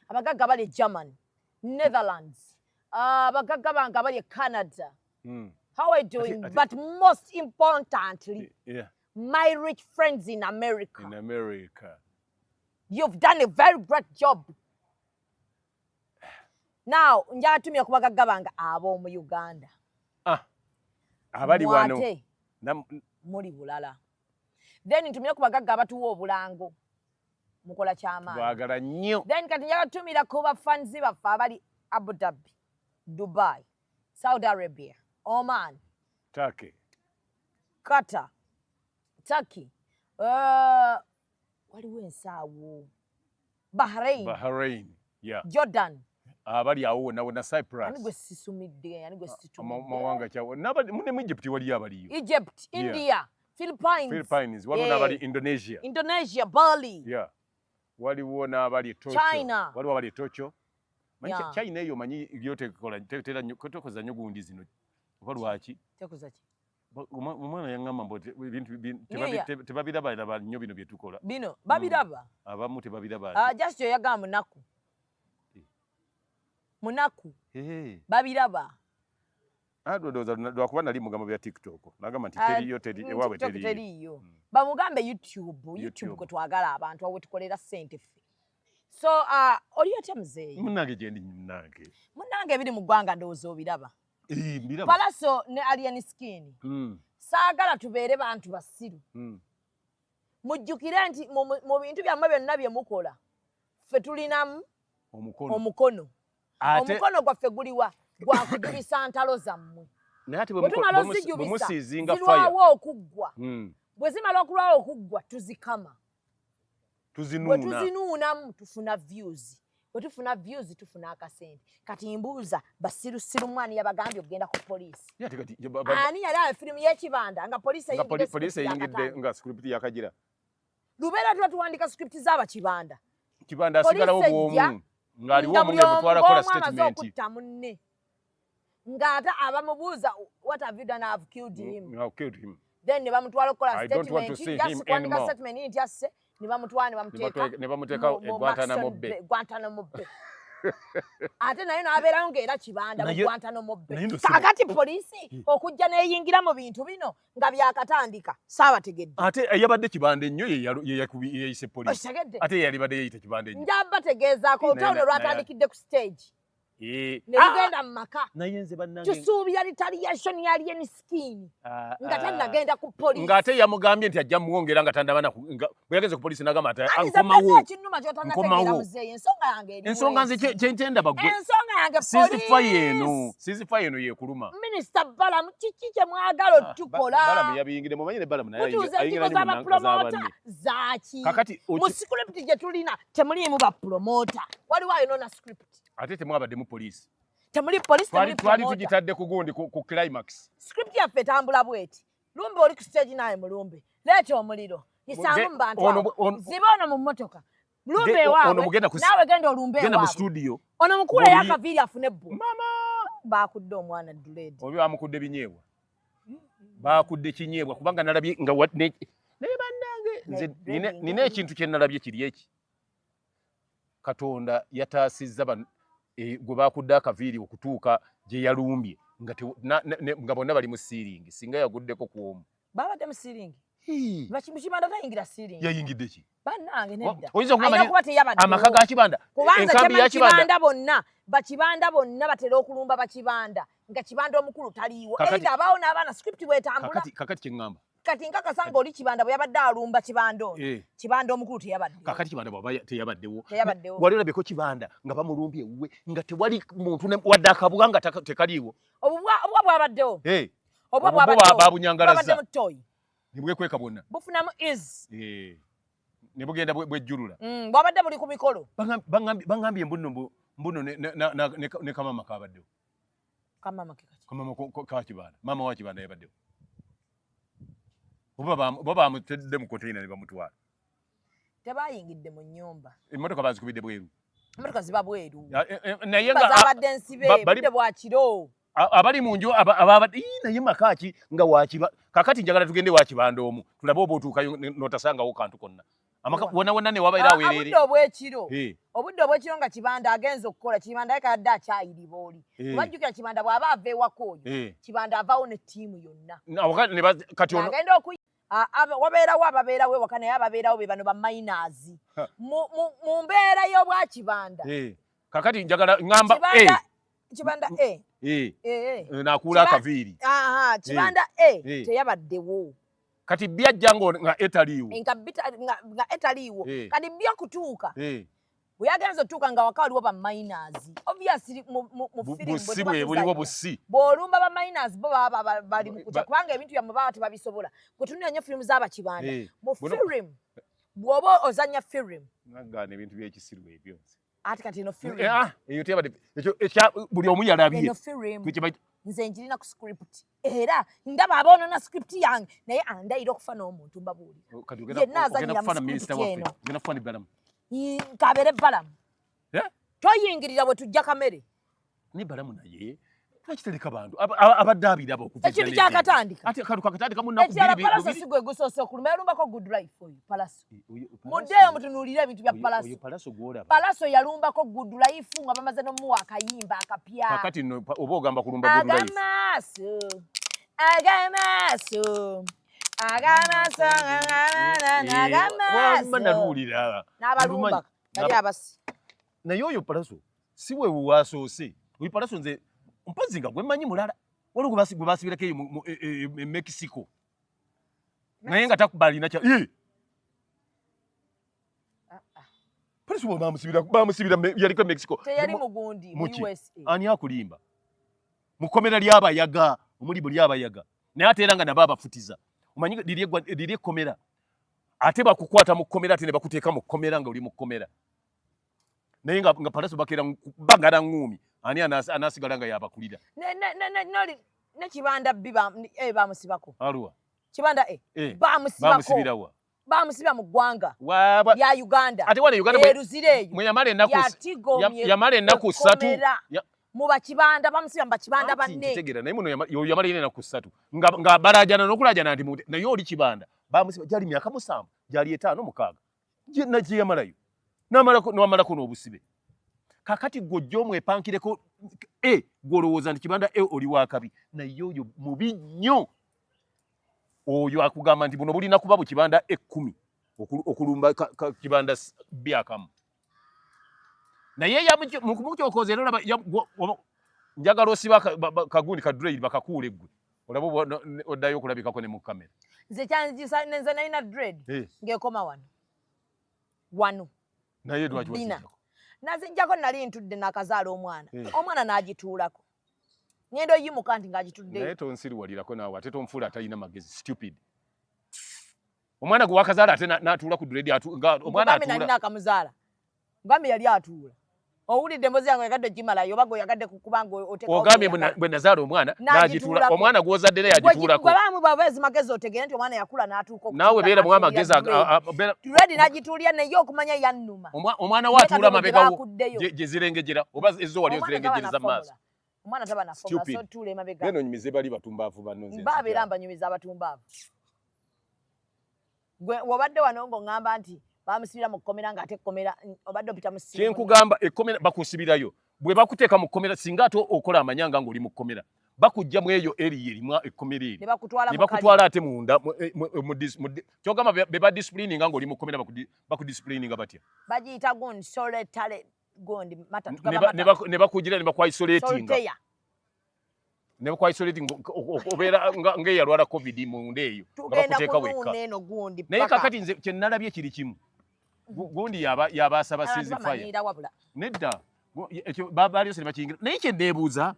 Abagagga bali German, Netherlands. Abagagga bange abali Canada. How are you doing? But most importantly, my rich friends in America. You've done a very great job. Now, njatumya ku bagagga bange ab'omu Uganda. Abali wano muri bulala. Then ntumira ku bagagga abatuwa obulango mukola kyamaani. Baagala nnyo. Then kati njatumira ku bafanzi baffe abali Abu Dhabi, Dubai, Saudi Arabia, Oman, Turkey, Qatar, Turkey, waliwo ensaawo Bahrain, Jordan. Abali awo na Cyprus. Ani gwe sisumidde, ani gwe situmidde. Mawanga kyawo. Mune mu Egypt wali abaliyo. Egypt, India, Philippines. Waliwo n'abali Indonesia, Bali. Waliwo n'abali Tokyo. China. Waliwo abali Tokyo. China eyo manyi byotekola tera kotokoza nnyo gundi zino. Oba lwaki? Tekoza ki? Omwana yaŋŋamba mbu ebintu tebabiraba nnyo bino bye tukola. Bino babiraba? Abamu tebabiraba. Just yoyagamba munaku babiraba. Lwakuba nali mugamba bya TikTok nagamba nti teriyo ewaabwe teriyo. Bamugambe YouTube kwe twagala abantu awo tukolera ssente ffe. So oli otya muzeeyi? Munnange gyendi munnange ebiri mu ggwanga ndowooza obiraba. Palaso ne Alien Skin. Saagala tubeere bantu basiru. Mujjukire nti mu bintu byammwe byonna bye mukola ffe tulinamu omukono. Omukono gwaffe guliwa gwakujubisa ntalo zammwe. Bwe tumala ozijubisa zirwawo okuggwa. Bwe zimala okulwawo okuggwa tuzikama. Bwe tuzinuunamu tufuna views. Bwe tufuna views tufuna akasente. Kati mbuuza basirusiru mwani yabagambye okugenda ku poliisi. Ani yali ayo firimu y'ekibanda nga poliisi eyingidde nga script yakagira. Lubeera tuba tuwandika script z'abakibanda. Kibanda asigalawo bw'omu. Ngaliwo omunge butwala kola statement. Ngata abamubuuza what have you done? I've killed him. I've killed him. Then ne bamutwala kola statement. I don't want to see him anymore. Statement nti asse ne bamutwala ne bamuteeka Guantanamo Bay. Ate naye n'abeerayo ng'era kibanda mu Guantanamo Bay. Kakati poliisi okujja n'eyingira mu bintu bino nga byakatandika saabategedde. Ate eyabadde kibanda ennyo yeyise poliisi. Ate yalibadde yeyita kibanda ennyo. Njaba tegeezaako olutalo lwatandikidde ku stage. ne ligenda mu maka nayenze bannange tusuubira retaliation ya alien skin nga tannagenda ku police ng'ate yamugambye nti ajja muwongera nga tandabana bwe yageze ku police n'agamba ati nkomawo ensonga nze kyentendaba gwe sizifa eno yekuluma minisita balamu kiki kye mwagala otukola balamu yabiyingire mumanye ne balamu naye ayingiranye mu bapromota zaaki mu script gye tulina temuliimu bapromota waliwo ayinona script ate temwabaddemu poliisi temuli police twali tugitadde ku gundi ku climax script yaffe etambula bweti lumbe oli ku stage naye mulumbe leeta omuliro yisangu mu bantu ziba ono mu mmotoka lumbe ewaabwe naawe genda olumbe genda mu studio ono mukulu eyakaviiri afune ebbu baakudde omwana duleedi obi bamukudde binyeebwa baakudde kinyeebwa kubanga nalabye nga naye bannange nze nina ekintu kye nalabye kiri eki Katonda yataasizza gwe baakudde akaviiri okutuuka gye yalumbye nga bonna bali mu siiringi singa yaguddeko ku omu babadde mu siiringi bakibanda tayingira siiringi yayingidde ki bannange nedda oyinza okugamba amaka ga Kibanda enkambi ya Kibanda bakibanda bonna batera okulumba bakibanda nga Kibanda omukulu taliiwo era abaawo n'abaana script bwetambula kakati kye ŋŋamba kati nkakasanga oli Kibanda bwe yabadde alumba Kibanda ono Kibanda omukulu teyabadde kakati Kibanda bwaba teyabaddewo wali olabyeko Kibanda nga bamulumbye ewuwe nga tewali muntu wadde akabuga nga tekaliiwo obubwa bwabaddewo obubwa babunyangalaza ne bwekweka bwonna bufunamu is ne bugenda bwejjulula bwabadde buli ku mikolo baŋŋambye mbuno ne kamama kabaddewo kamama ka Kibanda maama wa Kibanda yabaddewo oba bamutedde mu konteyina ne bamutwala tebayingidde mu nnyumba emmotoka bazikubidde bweru emmotoka ziba bweru naye zabadde nsibe budde bwa kiro abali mu nju ababadde naye makaki nga wakiba kakati njagala tugende wa Kibanda omu tulabe oba otuukayo n'otasangawo kantu konna amaka wonna ne wabaira aweerere obudde obwekiro nga Kibanda agenza okukola Kibanda yeka yadde akyayiriba oli wajjukira Kibanda bw'aba ava ewaka oyo Kibanda avaawo ne ttiimu yonna agenda wabeerawo ababeerawo ewaka naye ababeerawo be bano baminers mu mbeera y'obwa Kibanda kakati njagala ŋŋamba Kibanda nakuula akaviiri Kibanda teyabaddewo kati byajja nga etaliiwo nga etaliiwo kati byakutuuka bwe yagenza otuuka nga waka waliwo baminers obviously mu firimu buliwo busi bw'olumba baminers bo baba bali mu kutya kubanga ebintu byammwe baba tebabisobola bwe tunira nnyo firimu z'Abakibanda mu firimu bw'oba ozannya firimu nagaana ebintu by'ekisiru ebyo ati kati eno firimu eyo tebadde buli omu yalabye eno firimu nze njirina ku script era ndaba aboonona script yange naye andayira okufa n'omuntu mbabuulira yenna azanyira mu script eno kabeere Balamu toyingirira bwe tujja kamere ne Balamu naye twakitereka bantu abadde abiraba okuva ekintu kyakatandika ate kantu kakatandika munaku ekirala Palaso si gwe gusoose okuluma yalumbako good life oyo Palaso muddeeyo mutunuulire ebintu bya Palaso yalumbako good life nga bamaze n'omuwa akayimba akapya kakati oba ogamba kulumba good life agamaaso n'abalumba bali abasi naye oyo Palaso si we waasoose oyo Palaso nze mpozi nga gwe mmanyi mulala waliwo gwe basibirako eyo mu Mexico naye nga takubalina kya Palaso bamusibira yaliko Mexico teyali mugundi mu USA ani akulimba mu kkomera ly'abayaga omulibo ly'abayaga naye ate era nga nabo abafutiza omanyi liri ekkomera ate bakukwata mu kkomera ate ne bakuteeka mu kkomera nga oli mu kkomera naye nga Palaso bakeera bagala ŋŋuumi ani anasigala nga yabakulira ne Kibanda bamusibako aluwa Kibanda bamusibako bamusiba mu ggwanga ya Uganda ate wale Uganda eruzireeyo mwe yamala ennaku 3 mu Bakibanda bamusiba mu Bakibanda banne tegera naye muno yamala ennaku 3 nga balajana n'okulajana nti naye oli Kibanda bamusiba gyali myaka 7 gyali 5 6 naye yamalayo n'amalako n'obusibe kakati gojjo mwepankireko gwolowooza nti Kibanda oli wakabi naye oyo mubi nnyo oyo akugamba nti buno bulina kuba Bukibanda 10 okulumba Kibanda byakamu naye mukyokoze era njagala osiba kagundi ka dread bakakuule gwe olaba oddayo okulabikako ne mu kamera nze kyanjisa nze nalina dread ng'ekoma wano naye lwaki wasijjako nazijjako nali ntudde nakazaala omwana n'agituulako ngendo yimuka nti ng'agitudde naye tonsiriwalirako naawe ate tonfuula atalina magezi stupid omwana gwe wakazaala ate n'atuula ku dread omwana atuula nalina akamuzaala ngambe yali atuula owulidde emboozi yange yagadde gimalayo oba gwe yagadde kubanga ogambye bwe nazaala omwana n'agituula omwana gw'ozadde naye agituulako gwe baamu babeezi magezi otegere nti omwana yakula n'atuuka naawe beera mu amagezi dread n'agituulya naye okumanya yannuma omwana waatuula mabekawo gye zirengejera oba ezo wali ozirengejereza mu maaso omwana taba na foga so tuule mabega beno nyumize bali batumbaavu banno nze mbabeera mbanyumiza abatumbaavu gwe wabadde wano ng'oŋŋamba nti bamusibira mu kkomera ng'ate kkomera obadde opita mu ssimu kyenkugamba ekkomera bakusibirayo bwe bakuteeka mu kkomera singa ate okola amanyanga ng'oli mu kkomera bakujja mu eyo eriyo erimu ekkomera eri ne bakutwala ate munda kyogamba be badisipulininga ng'oli mu kkomera bakudisipulininga batya bagiyita gundi soletale gundi mata ne bakugira ne bakwaisolatinga ne bakwaisolating obeera ng'eyalwala covid munda eyo nga bakuteeka wekka naye kakati nze kye nnalabye kiri kimu gundi yabaasabasizi faya nedda baaliose ne bakiyingira naye kye nneebuuza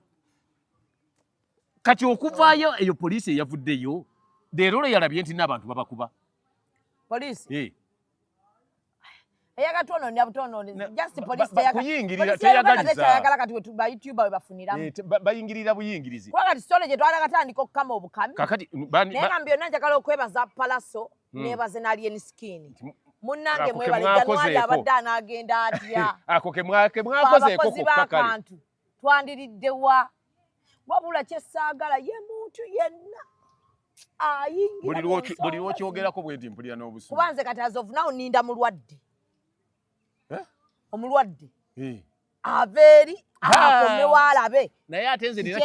kati okuvaayo eyo poliisi eyavuddeyo leero lwe yalabye nti n'abantu babakuba poliisi eyagatononera butonone just poliisi kuyingirira teyagaliza kati ba YouTuber we bafuniramu bayingirira buyingirizi kwa kati story gye twala katandika okukama obukami kakati naye nga byonna njagala okwebaza Palaso neebaze n'Alien Skin munnange mwebale Januari abadde anaagenda atya ako ke mwakozeeko kukakali twandiridde wa wabula kyesaagala ye muntu yenna ayingira buli lwokyogerako bwe nti mpulira n'obusuulu kubanze kati as of now ninda mulwadde omulwadde aveeri akome waalabe naye ate nze nina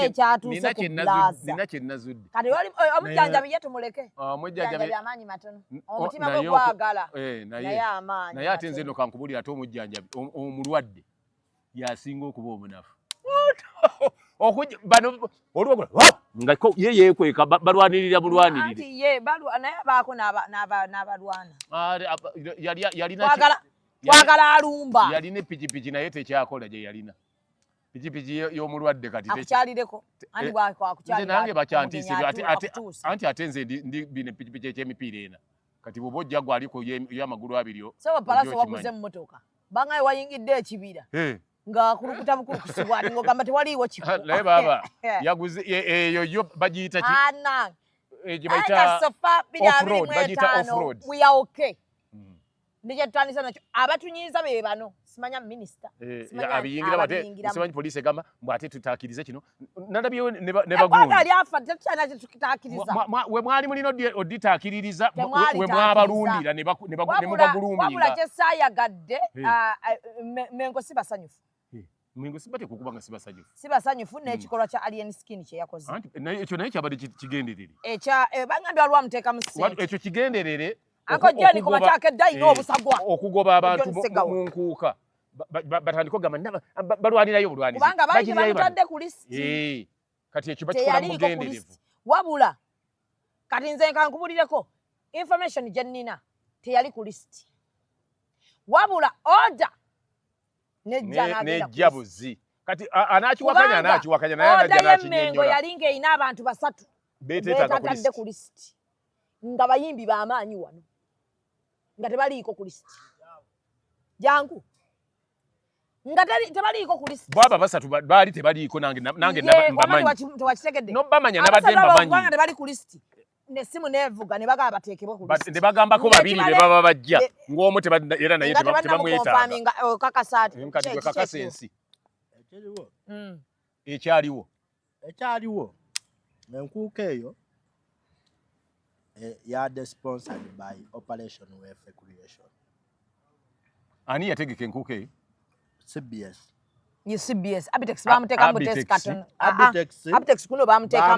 kyenazudde kati omujjanjabi ye tumuleke omujjanjabi amaanyi matono omutima gwe gwagala naye amaanyi naye ate nze no kankubulira ate omujjanjabi omulwadde yasinga okuba omunafu bano olwogula nga ye yeekweka balwanirira bulwanirire naye baako n'abalwana yalina twagala alumba yalina epikipiki naye tekyakola gye yalina pikipiki y'omulwadde kati akukyalireko nze nange bakyantiisibwa anti ate nze ndi bino epikipiki eky'emipiira ena kati bw'oba ojja gwaliko y'amagulu abiri soba Palaso waguze emmotoka bangaye wayingidde ekibira ng'akulukuta bukulukusibwa ati ng'ogamba tewaliiwo kifu naye baaba yaguze eyo yo bagiyita ki gye bayita off-road bagiyita off-road we are okay nije tutandisa nakyo abatunyiza be bano simanya minisita abiyingira bate simanyi poliisi egamba mbwate tutaakirize kino nalabyewo ne bagundi ali afa tetukyana kye tukitaakiriza we mwali mulina oditaakiririza we mwabalundira ne mubagulumiinga wabula kyesaayagadde mengo si basanyufu Mengo sibate kukuba nga sibasanyufu n'ekikolwa kya Alien Skin kye yakoze ekyo naye kyabadde kigenderere bangambye waliwo amuteeka mu ssente ekyo kigenderere ako John ku makyaka eddayi n'obusagwa okugoba abantu mu nkuuka batandika ogamba balwanirayo bulwanizi kubanga bangi bamutadde ku lisiti kati ekyo bakikola mu bugenderevu wabula kati nze kankubulireko information gye nnina teyali ku lisiti wabula oda nejja buzi kati anakiwakanya naye anajja n'akinyonnyola yali ng'erina abantu basatu beetatadde ku lisiti nga bayimbi b'amaanyi wano nga tebaliiko ku lisiti jangu nga tebaliiko ku lisiti baba basatu baali tebaliiko nange tewakitegedde nobamanya nabadde mbamanyi nga tebali ku lisiti nessimu nevuga ne bagamba bateekebwe ku lisiti ne bagambako babiri be baba bajja ng'omu era naye tebamwetaaga kakasa ensi ekyaliwo enkuuka eyo yadde sponsored by Operation Welfare Creation. Ani yategeka enkuuka eyo? CBS. Ye CBS. Abitex bamuteka mu test carton. Abitex kuno bamuteka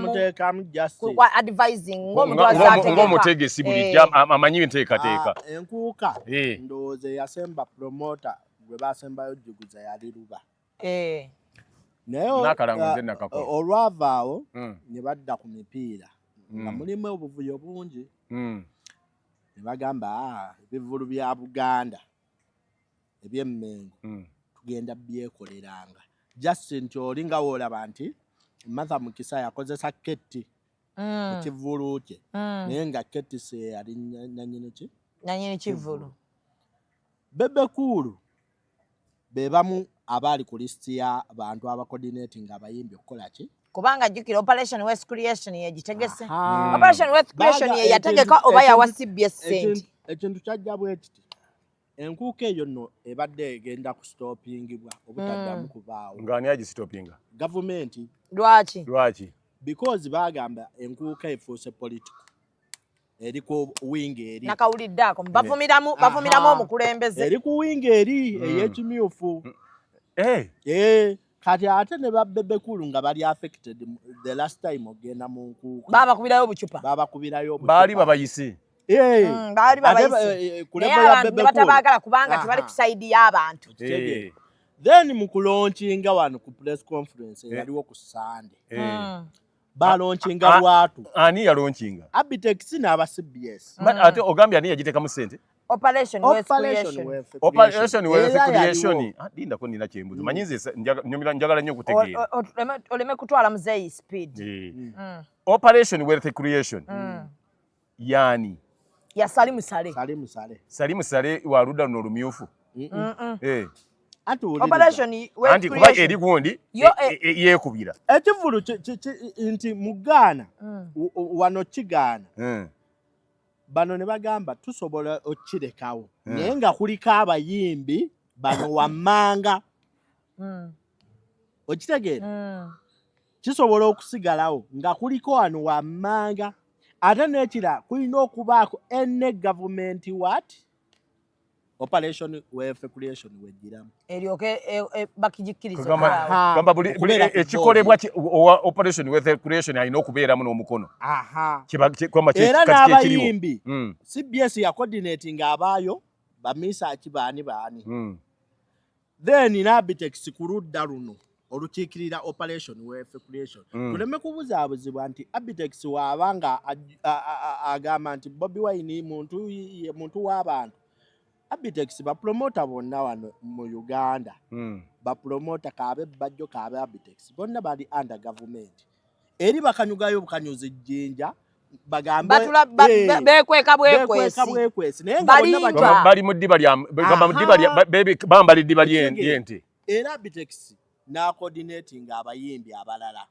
mu just kwa advising ngomuntu azategeka. Ngomutegesi buli amanyi enteekateeka. Enkuuka ndowooza yasemba promoter gwe basembayo juguza yali luba Nakalango nze nakakola. olwavaawo ne badda ku mipiira nga mulimu obuvuyo bungi ne bagamba ebivulu bya Buganda eby'emmengo tugenda byekoleranga Justin Kyoli nga woolaba nti Martha Mukisa yakozesa ketti mu kivulu kye naye nga ketti se yali nanyini kivulu Bebe Cool be bamu abaali ku lisiti y'abantu abacoordinating abayimbi okukola ki kubanga jjukira Operation West Creation yegitegese Operation West Creation ye yategeka oba yawa CBS sente ekintu kyajja bwe kiti enkuuka eyo nno ebadde egenda ku stoppingibwa obutaddamu kubaawo ngani agistopinga gavumenti lwaki because bagamba enkuuka efuuse political eri ku wingi eri nakawulidde ako bavumiramu omukulembeze eri ku wingi eri ey'ekimyufu kati ate ne Bebe Cool nga bali affected the last time ogenda mu nkuuka babakubirayo obucupa baali babayise baali babayise naye abantu batabaagala kubanga tebali ku sayidi y'abantu then mu kulaunchinga wano ku press conference yaliwo ku Sunday balaunchinga lwatu ani yalaunchinga Abitex n'aba CBS ate ogambye ani yagiteekamu ssente Operation West Creation linda ko nina kyembuzo manyinze njagala nnyo kutegeera oleme kutwala muzeeyi speed Operation Wealth Creation yani ya Salimu Sale wa Luda luno lumyufu Operation Wealth Creation kuba eri gundi yekubira ekivulu nti mu Ghana wano kigaana bano ne bagamba tusobola okirekawo naye nga kuliko abayimbi bano wammanga okitegeera kisobola okusigalawo nga kuliko wano wammanga ate n'ekira kulina okubaako enne gavumenti Operation Wealth Creation wegiramu eryoke bakijikkiriza gamba buli ekikolebwa Operation Wealth Creation alina okubeeramu n'omukono era n'abayimbi CBS ya coordinating abaayo bamisaaki baani then n'Abitex ku ludda luno olukiikirira Operation Wealth Creation tuleme kubuzaabuzibwa nti Abitex waabanga agamba nti Bobi Wine muntu w'abantu Abitex bapromota bonna wano mu Uganda bapromota kaabe bajjo kaabe Abitex bonna bali under government eri bakanyugayo bukanyuzi jjinja bagamba bekweka bwekwesi naye nga bonna bali mu ddiba bambali ddiba lyente era Abitex na coordinating abayimbi abalala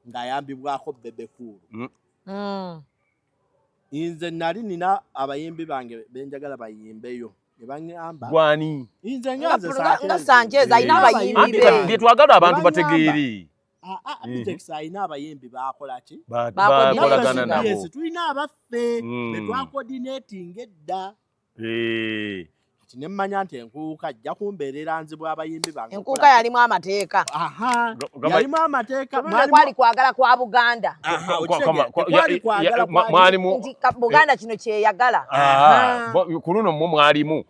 ng'ayambibwako Bebe Cool inze nali nina abayimbi bange benjagala bayimbeyo ne baŋŋamba gwani inze nyanze nga Sanchez ayina abayimbi be twagala abantu bategeeri Abitex ayina abayimbi bakola ki bakolagana nabo tulina abaffe be twacoordinating edda ne mmanya nti enkuuka ajja kumbeerera nzibwa abayimbi bange enkuuka yalimu amateeka yalimu amateeka kwali kwagala kwa Buganda mwalimu Buganda kino kyeyagala ku luno mmwe mwalimu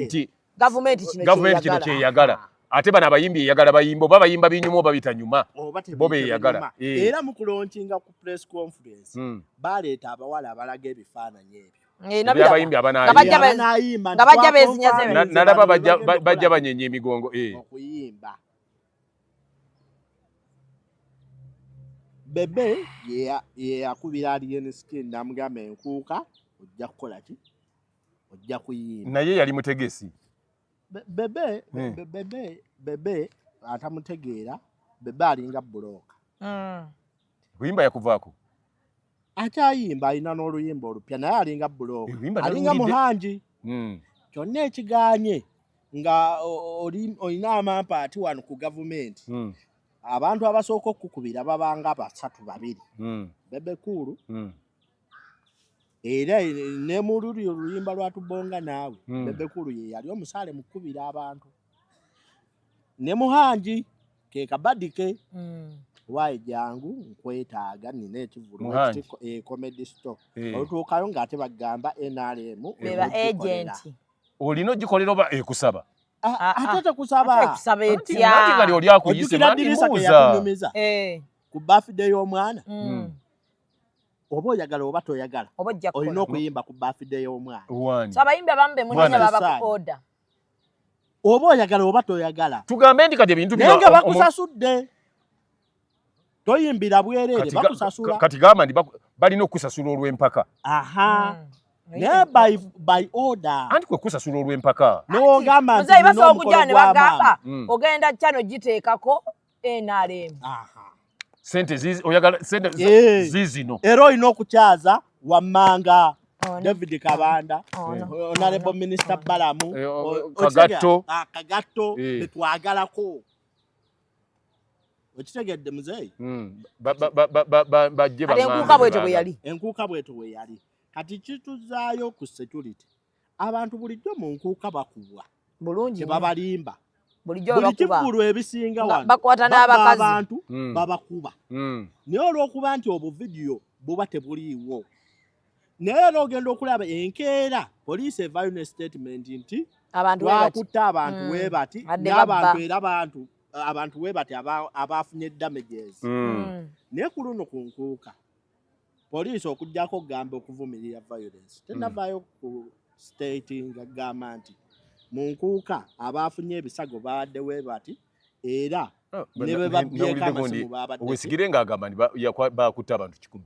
nti gavumenti kino kyeyagala ate bano abayimbi eyagala bayimba oba bayimba binyuma oba bitanyuma bo beyagala era mu kulaunchinga ku press conference baleeta abawala abalaga ebifaananyi ebyo abayimbi nga bajja bezinyaze nalaba bajja banyenye emigongo okuyimba Bebe ye yakubira Alien Skin namugamba enkuuka ojja kukola ki ojja kuyimba naye yali mutegesi Bebe atamutegeera Bebe alinga buloka kuyimba yakuvaako akyayimba alina n'oluyimba olupya naye alinga buloka alinga muhanji kyonna ekiganye nga olina amampaati wano ku gavumenti abantu abasooka okukubira babanga basatu babiri Bebe Cool era ne mu oluyimba lwatubonga naawe Bebe Cool ye yali omusaale mukubira abantu ne muhanji ke kabadike wayi jangu nkwetaaga nina ekivulu comedy store olutuukayo ng'ate bagamba NRM beba agent olina ogikolera oba ekusaba Ate kusaba. Kusaba Anti etya. kali oli akuyise Ojjukira mani Dirisa ke mbuuza. yatunyumiza ku birthday y'omwana. Oba oyagala oba toyagala. Obojja Olina kola. okuyimba ku birthday y'omwana. Wani. So abayimbi abambe munenya Mwana baba ku order. Oba oyagala oba toyagala. Tugambe ndi kati ebintu Naye nga bakusasudde. Toyimbira bwereere bakusasula. kati gamba ndi balina okusasula olw'empaka. Aha. Naye by order. Anti kwe kusasula olw'empaka. N'ogamba nti Muzeyi nina basobola omukolo okujja ne gw'amaanyi. bagamba ogenda kyano giteekako NRM. Aha. Sente zizi oyagala sente Eh. zizino. Era olina okukyaza wammanga Ono. David Kabanda, Ono. Honorable Minister Balamu, Kagatto. Kagatto Eh. betwagalako. Okitegedde muzeeyi? Bajje Ate enkuuka bwetyo bwe yali. Enkuuka bwetyo bwe yali. Kati kituzaayo ku security. Abantu bulijjo mu nkuuka bakubwa. Bulungi. Tebabalimba. Bulijjo Buli bakuba. kivvulu ebisinga wano. Bakwata n'abakazi. Abantu babakuba. Naye olw'okuba nti obuvidiyo buba tebuliiwo. Naye era ogenda okulaba enkeera poliisi evaayo ne statement nti Abantu webati. twakutta abantu weebati Adde n'abantu babba. era abantu weebati abaafunye damages. Naye ku luno ku nkuuka poliisi okuggyako okugamba okuvumirira violence tennavaayo ku state nga gamba nti mu nkuuka abaafunye ebisago baadde weebati era ne bwe babbyeko amasimu baabadde. Owesigire ng'agamba nti bakutte abantu 100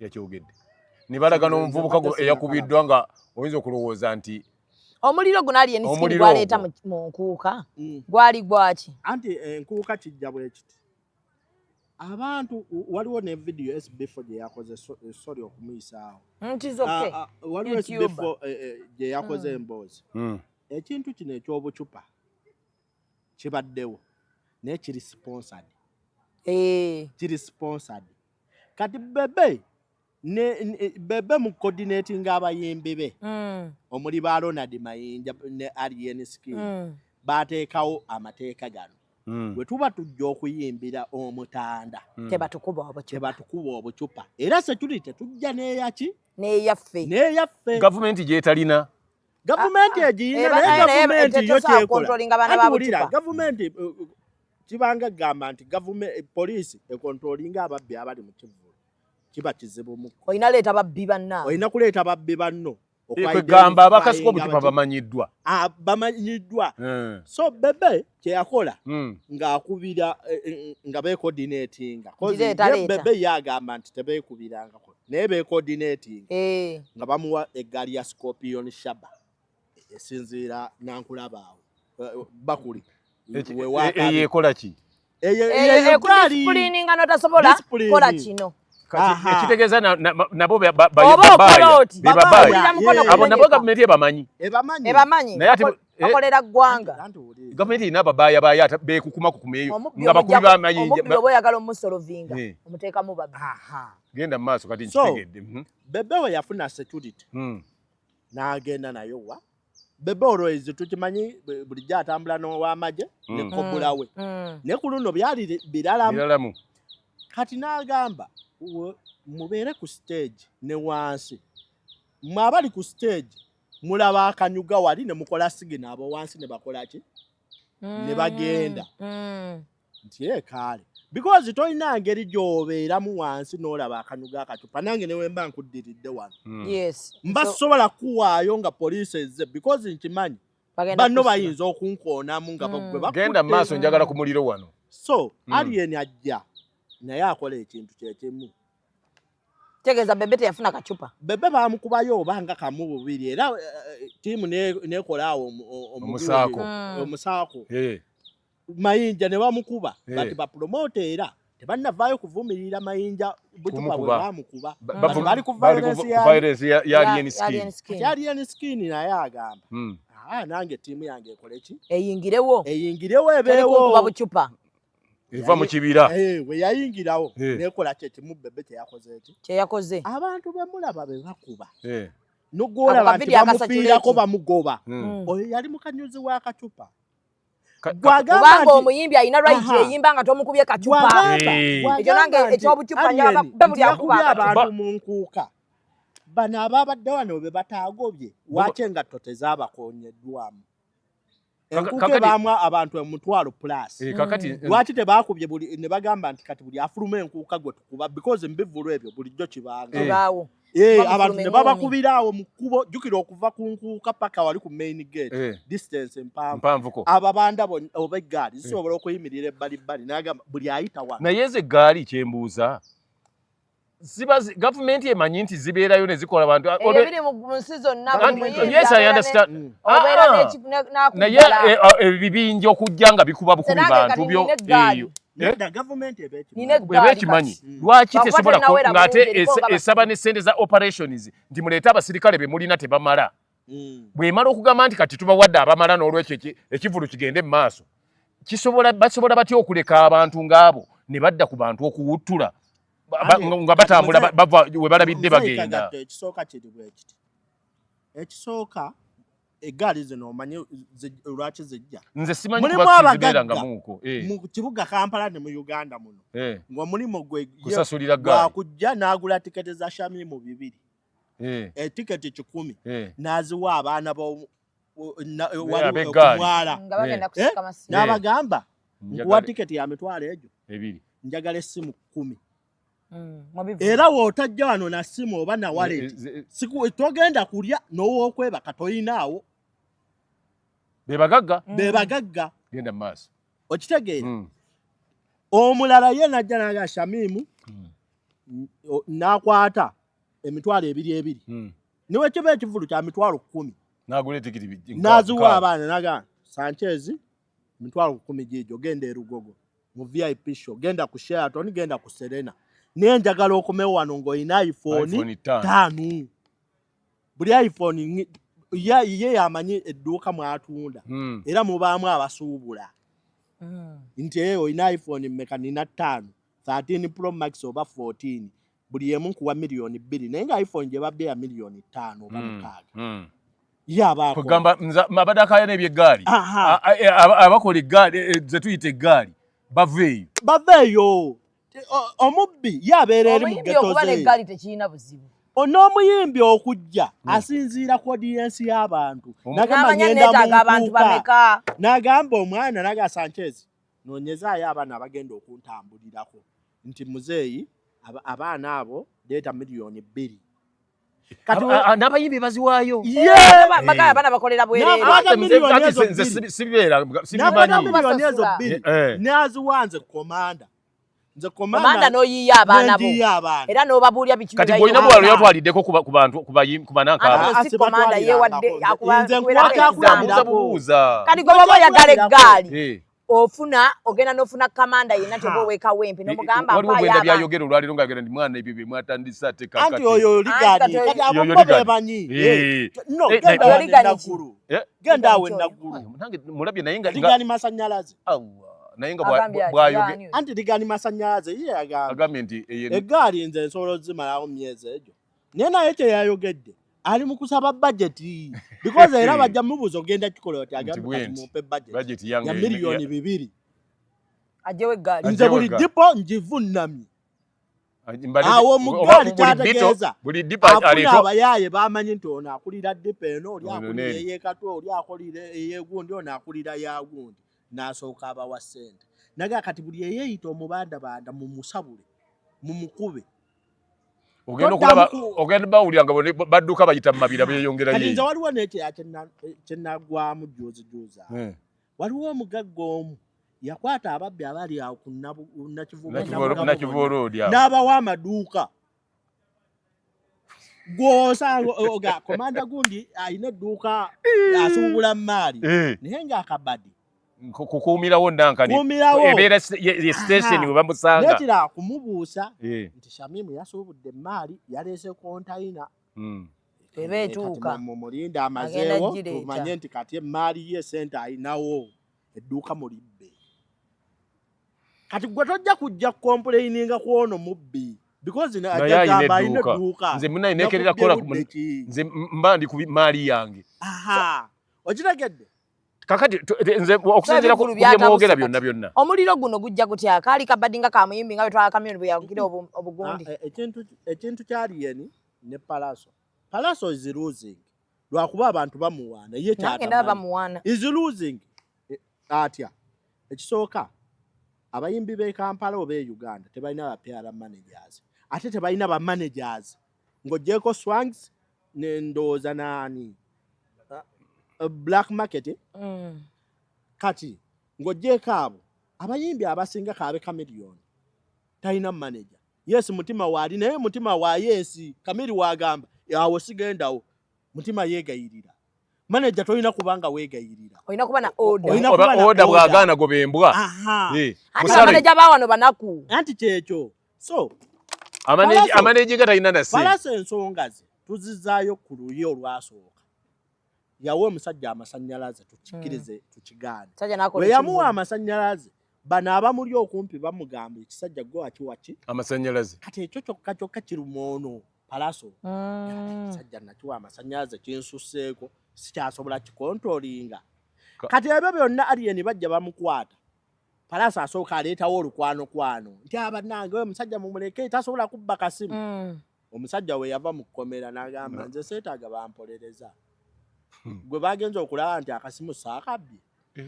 yakyogedde. Ne balaga n'omuvubuka eyakubiddwa nga oyinza okulowooza nti Omuliro guno ali enisini Omuliro gwaleeta ogwo. mu nkuuka. Gwali gwaki? Anti enkuuka kijja bwe kiti. Abantu waliwo ne video SB4 gye yakoze sorry okumuyisaawo. Ntizoke. Waliwo SB4 gye yakoze emboozi. Ekintu kino eky'obucupa kibaddewo naye kiri sponsored. Kiri sponsored. Kati Bebe mu coordinating abayimbi be omuli ba Ronald Mayinja ne Alien Skin baateekawo amateeka gano. Bwe tuba tujja okuyimbira omutanda Tebatukuba obucupa. Era security tujja n'eyaki? N'eyaffe. gavumenti gyetalina. Gavumenti egiyina naye gavumenti yo kyekola. Gavumenti kibanga gamba nti poliisi ekontrolinga ababbi abali mu kivvulu. Kiba kizibu mu. Oyina leeta babbi banna. Oyina kuleeta babbi banno. Kwegamba abakasiko obucupa bamanyiddwa. Bamanyiddwa. So Bebe kyeyakola ng'akubira nga becoordinatinga. Bebe yagamba nti tebeekubirangako naye becoordinatinga nga bamuwa eggaali ya Scorpion Shaba esinziira nankulaba awo bakuli eyekola ki? Disciplininga notasobola kola kino. Ekitegeeza nabo abo nabo gavumenti ebamanyi. Ebamanyi bakolera ggwanga. Gavumenti erina ababaaya beekukuma eyo nga bakubi b'amayinja. Omubbi oba oyagala omusolovinga omuteekamu babbi. Genda mu maaso kati nkitegedde. Bebe we yafuna security n'agenda nayo wa. Bebe olwezi tukimanyi bulijjo atambula n'ow'amagye ne kobula we. Naye ku luno byali biralamu. Kati n'agamba mubeere ku stage ne wansi. Mmwe abali ku stage mulaba akanyuga wali ne mukola sigina abo wansi ne bakola ki? Ne bagenda. Nti kaale. Because tolina ngeri gy'obeeramu wansi n'olaba akanyuga akacupa. Nange ne wemba nkuddiridde wano. Mba sobola kuwaayo nga poliisi ezze because nkimanyi. Banno bayinza okunkoonamu nga bwe bakutte. Genda mu maaso njagala ku muliro wano. So Alien ajja naye akola ekintu kyekimu. Tegeeza Bebe teyafuna kacupa. Bebe baamukubayo obanga kamu bubiri era tiimu nekola awo omusaako. Mayinja ne bamukuba bati bapromote era tebannavaayo kuvumirira Mayinja bucupa bwe baamukuba. Bali ku violence ya Alien Skin naye agamba nange tiimu yange ekole ki? Eyingirewo ebeerewo kuba bucupa. Eva mu kibira. We yayingirawo nekola kyekimu Bebe kyeyakoze. Abantu bemulaba be bakuba. Nogolaba nti bamufiirako bamugoba. Oyo yali mukanyuzi wa kacupa. Kubanga omuyimbi alina right eyimba nga tomukubye kacupa. Ekyo nange ekyobucupa njagala buli akuba abantu mu nkuuka. Bano ababadde wano be bataagobye waki engatto tezaabakoonyeddwamu. enkuke bamwa abantu 1,000 plus kakati lwaki tebakubye buli ne bagamba nti kati buli afuluma enkuuka gwe tukuba because mbivulu ebyo bulijjo kibanga abantu ne babakubiraawo mu kkubo jjukira okuva ku nkuuka paka wali ku main gate distance mpanvuko ababanda oba eggaali zisobola okuyimirira ebbalibbali n'agamba buli ayita wano naye ezo eggaali kyembuuza ziba gavumenti emanyi nti zibeerayo ne zikola abantu ebiri mu nsi zonna yes I understand naye ebibinja okujja nga bikuba bukumi bantu byo bweba ekimanyi lwaki tesobola ng'ate esaba ne ssente za operations nti muleete abasirikale be mulina tebamala bw'emala okugamba nti kati tubawadde abamala n'olwekyo ekivulu kigende mu maaso basobola batya okuleka abantu ng'abo ne badda ku bantu okuwuttula nga batambula bava we balabidde bagenda ekisooka kiri bwe kiti ekisooka eggaali zino omanyi lwaki zijja nze simanyi kuba zibeeranga muuko mu kibuga Kampala ne mu Uganda muno ng'omulimu gwe kusasulira ggaali wakujja n'agula tiketi za Shamimu 2 etiketi 10 n'aziwa abaana okumwala n'abagamba nkuwa tiketi ya mitwalo egyo 2 njagala essimu 10 era wootajja wano na ssimu oba na wallet togenda kulya n'owookwebaka toyinaawo bebagagga genda mu maaso okitegeera omulala ye najja naga Shamimu n'akwata emitwalo 2 niwe kiba ekivulu kya mitwalo 10 n'agula etikiti n'aziwa abaana naga Sanchez mitwalo 10 gijo genda erugogo mu VIP show genda ku Sheraton genda ku Serena nenjagala okumewa wano ng'olina iPhone 5 buli iPhone ye yamanyi edduuka mwatunda era mubaamu abasuubula nti olina iPhone mmeka nina 5 13 Pro Max oba 14 buli emu nkuwa million 2 naye nga iPhone gye babbe ya million 5 oba 6 yaba kugamba mabadaka n'ebyeggaali abakola eggaali ze tuyita eggaali baveeyo omubbi yabeera eri mu ghetto ze onomuyimbi okujja asinziira ku audience y'abantu n'agamba omwana naga Sanchez nonyezaayo abaana abagenda okuntambulirako nti muzeeyi abaana abo leeta million 2 n'abayimbi baziwaayo abaana bakolera bwereere n'aziwanze komanda nze komanda n'oyiya abaana bo era n'obabuulya biki kati bw'olina bwalo yatwaliddeko ku bantu ku banankaaba si komanda yeewadde buuza kati gwe baba oyagala eggaali ogenda n'ofuna kamanda yenna teba oweeka wempe n'omugamba waliwo gwenda byayogera olwaliro ng'ayogera nti mwana ebyo bye mwatandisa ate kakati anti oyo ligaali kati abo beemanyi genda awo enaggulu mulabye naye nga ligaali masannyalaze naye nga bw'ayogera anti ligaali masannyalaze ye agambye nti eggaali nze nsobola ozimalawo myezi egyo naye naye kye yayogedde ali mu kusaba budgeti because era bajja mubuuza ogenda kikola oti agamba mupe budget ya million 2 ajewe eggaali nze buli dipo ngivunnamye awo mu ggaali kyategeeza afuna abayaaye bamanyi nti ono akulira dipo eno oli akulira ey'ekatwe oli akulira ey'egundi ono akulira yagundi n'asooka abawa ssente naga kati buli eyeeyita omubandabanda mumusabule mumukube ogenda bawulira nga badduka bayita mu mabira beeyongerayo kati nze waliwo n'ekyeya kyenaggwamu juuzi waliwo omugagga omu yakwata ababbi abali awo ku Nakivubo n'abawa amaduuka gw'osanga komanda gundi alina edduuka asuubula maali naye ng'akabadi kukuumirawo nankani ebeera ye station we bamusanga nekira kumubuusa nti Shamimu yasuubudde maali yaleese kontayina ebeetuuka mumulinde amazeewo tumanye nti kati emaali ye sente ayinawo edduuka mulibbe kati gwe tojja kujja kukompuleininga ku ono mubbi because agamba ayina edduuka nze munaye neekerera kola nze mba ndi ku maali yange okitegedde kakati nze okusinziira ku byemwogera byonna omuliro guno gujja gutya kaali kabaddi nga kamuyimbi nga bwe twala kamyoni bwe yagira obugundi ekintu kyaliyeni ne Palaso is losing lwakuba abantu bamuwaana ye kyata bamuwaana is losing atya ekisooka abayimbi b'e Kampala oba e Uganda tebalina ba PR managers ate tebalina ba managers ng'ogyeko Swangs n'endowooza naani Black Market kati ng'ogyeko abo abayimbi abasinga kaabe Chameleone talina manager yes mutima waali naye mutima wa yes Kamili wagamba awo sigendawo mutima yeegayirira manager tolina kubanga weegayirira olina kuba na order order bwagaana gobembwa manager bawano banaku anti kyekyo so amanaging talina nasi Palaso ensonga ze tuzizaayo ku luyi olwasooka yawe omusajja amasannyalaze tukikirize tukigaane we yamuwa amasannyalaze bano abamuli okumpi bamugamba ekisajja gwe wakiwaki amasannyalaze kati ekyo kyokka kiruma ono Palaso ekisajja nakiwa amasannyalaze kinsusseeko sikyasobola kikontrolinga kati ebyo byonna Alien bajja bamukwata Palaso asooka aleetawo olukwano nti abannange we musajja mumuleke tasobola kubba kasimu omusajja we yava mu kkomera n'agamba nze seetaaga bampolereza gwe bagenza okulaba nti akasimu saakabbye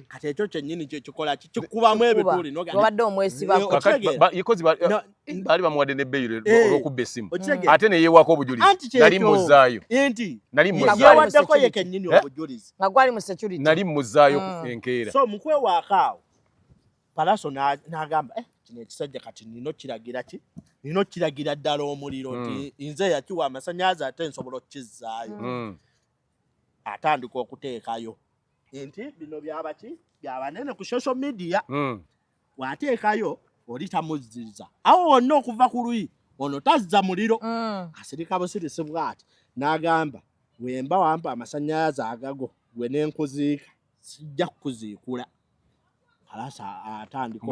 kati ekyo kyennyini kikola kikubamu ebituli nobadde omwesiba baali bamuwadde n'ebbeeyi olw'okubba essimu ate ne yeewako obujulizi nali mmuzzaayo yeewaddeko ye kennyini obujulizi nga gwali mu security nali mmuzzaayo enkeera so mu kwewaako awo Palaso n'agamba kino ekisajja kati nino kiragira ddala omuliro nti nze yakiwa amasannyalaze ate nsobola okukizzaayo atandika okuteekayo nti bino byabaki byabanene ku social media wateekayo oli tamuzziriza awo wonna okuva ku luyi ono tazza muliro asirika busirisi bw'ati n'agamba wemba wampa amasannyalaze agago gwe n'enkuziika sijja kukuziikula Palaso atandika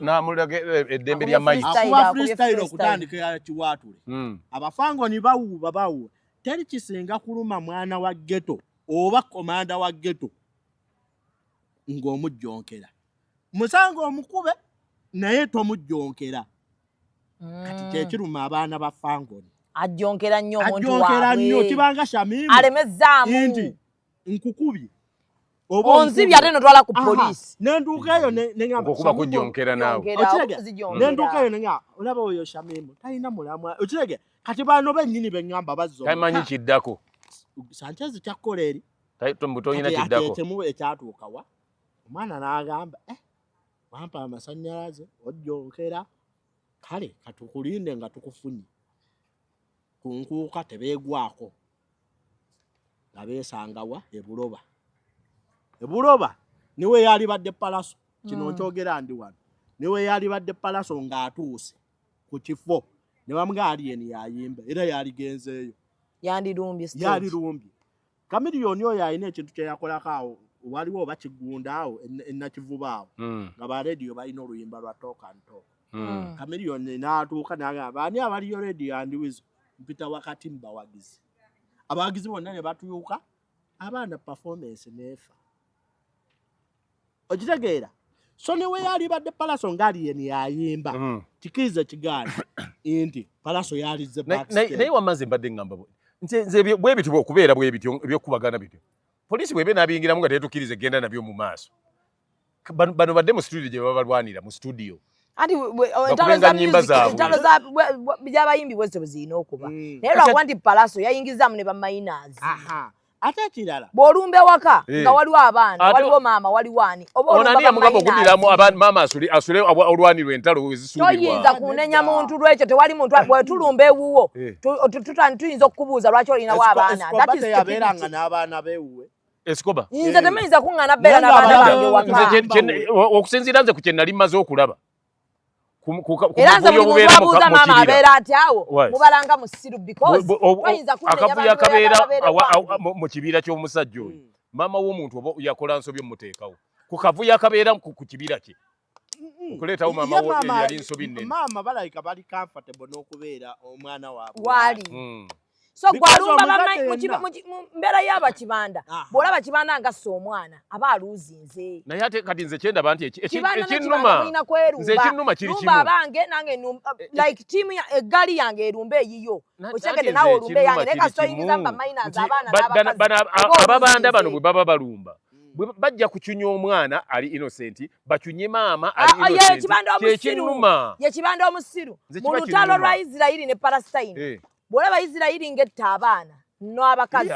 n'amulaga eddembe lya mayiti akuba freestyle okutandika kiwaatule abafangoni bawuuba teri kisinga kuluma mwana wa ghetto oba komanda wa ghetto ng'omujjonkera musango omukube naye tomujjonkera kati kyekiruma abaana ba fangoni ajjonkera nnyo omuntu ajjonkera nnyo kibanga Shamimu alemezaamu nti nkukubye onzibye ate notwala ku poliisi nenduukayo neŋamba okuba kujjonkera naawe nenduukayo neŋamba olaba oyo Shamimu talina mulamwa okirege kati bano bennyini beŋŋamba bazzo tamanyi kiddako Sanchez kyakkola eri tolina kiddako ekitemu ekyatuukawa omwana n'agamba wampa amasannyalaze ojjonkera kale katukulinde nga tukufunye ku nkuuka tebeegwako nga beesangawa ebuloba niwe yali badde Palaso kino nkyogera ndi wano niwe yali badde Palaso ng'atuuse ku kifo ne bamuga Alien yayimba era yaligenzeeyo yalirumbye Chameleone oyo alina ekintu kye yakolako awo waliwo oba Kigunda awo enakivuba awo nga ba radio balina oluyimba lwa Talk and Talk Chameleone n'atuuka n'agamba ani abaliyo radio and wizo mpita wakati mbawagizi abawagizi bonna ne batuuka abaana performance neefa okitegeera so niwe yali badde Palaso nga Alien yayimba kikiriza kigaana nti Palaso yalize naye wamaze mbadde ngamba nze bwe bityo okubeera bwe bityo ebyokubagana bityo poliisi bwebe n'abiyingiramu nga tetukirize genda nabyo mu maaso bano badde mu studio gye babalwanira mu studio anti entalo by'abayimbi bwese buzirina okuba naye lwakuba nti Palaso yayingizaamu ne baminers ate ekirala bw'olumba ewaka nga waliwo abaana waliwo maama waliwo ani onani yamugamba okuddiramu maama asule olwanirwa entalo wezisuubirwa toyinza kunenya muntu lwekyo tewali muntu bwe tulumba ewuwo tuyinza okukubuuza lwaki olinawo abaana yabeeranga n'abaana beewuwe esikoba nze temuyinza kuŋŋaana beera n'abaana bange waka okusinziira nze ku kye nali mmaze okulaba era nze buli muntu abuuza maama abeera ati awo mubalanga musiru because bayinza akavuyo akabeera mu kibira ky'omusajja oyo maama w'omuntu oba yakola nsobi omuteekawo ku kavuyo akabeera ku kibira kye okuleetawo maama wo yali nsobi nnene maama balayika bali comfortable n'okubeera omwana waabwe waali so gwalumba mu mbeera y'abakibanda bw'olaba kibanda nga si omwana aba aluuzinze naye ate kati nze kyendaba nti ekinnuma nze ekinnuma kiri kimu abange nange like tiimu eggaali yange erumba eyiyo okitegedde naawe olumba yange naye kasita oyingiza mba miners abaana ababanda bano bwe baba balumba bajja kuchunya omwana ali innocent bakunye maama ali ye innocent kibanda omusiru ye kibanda omusiru mu lutalo lwa Isirayiri ne Palestine bwolaba Isirayiri ngetta abaana no abakazi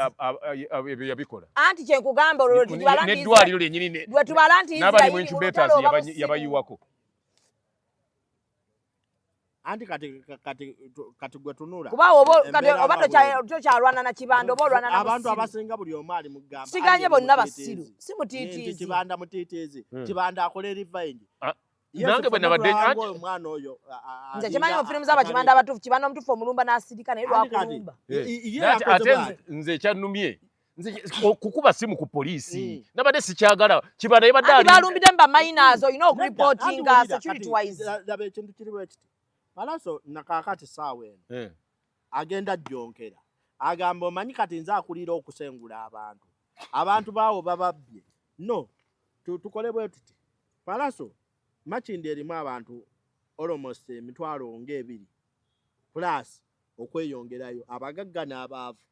yabikola anti kye nkugamba olwo tubalandi n'eddwaliro lyennyini lwe tubalandi n'abali mu incubators yabayiwako anti kati gwe tunula kuba oba tokyalwana na kibanda oba olwana na abantu abasinga buli omu ali mugamba siganye bonna basiru si mutiitiizi kibanda mutiitiizi kibanda akola revenge nange bwe nabadde omwana oyo nze kimanyi mu firimu z'abakibanda abatuufu kibanda omutuufu omulumba n'asirika naye lwakulumba ate nze kyannumye kukuba simu ku poliisi nabadde sikyagala kibanda yabadde ali balumbidde mu baminers olina okureportinga security wise laba ekintu kiri bwe kiti Malaso nakakati saawa eno agenda jjonkera agamba omanyi kati nze akulira okusengula abantu baawo bababbye no tukole bwe tuti Malaso Makindi erimu abantu almost 2,000 plus okweyongerayo abagagga n'abaavu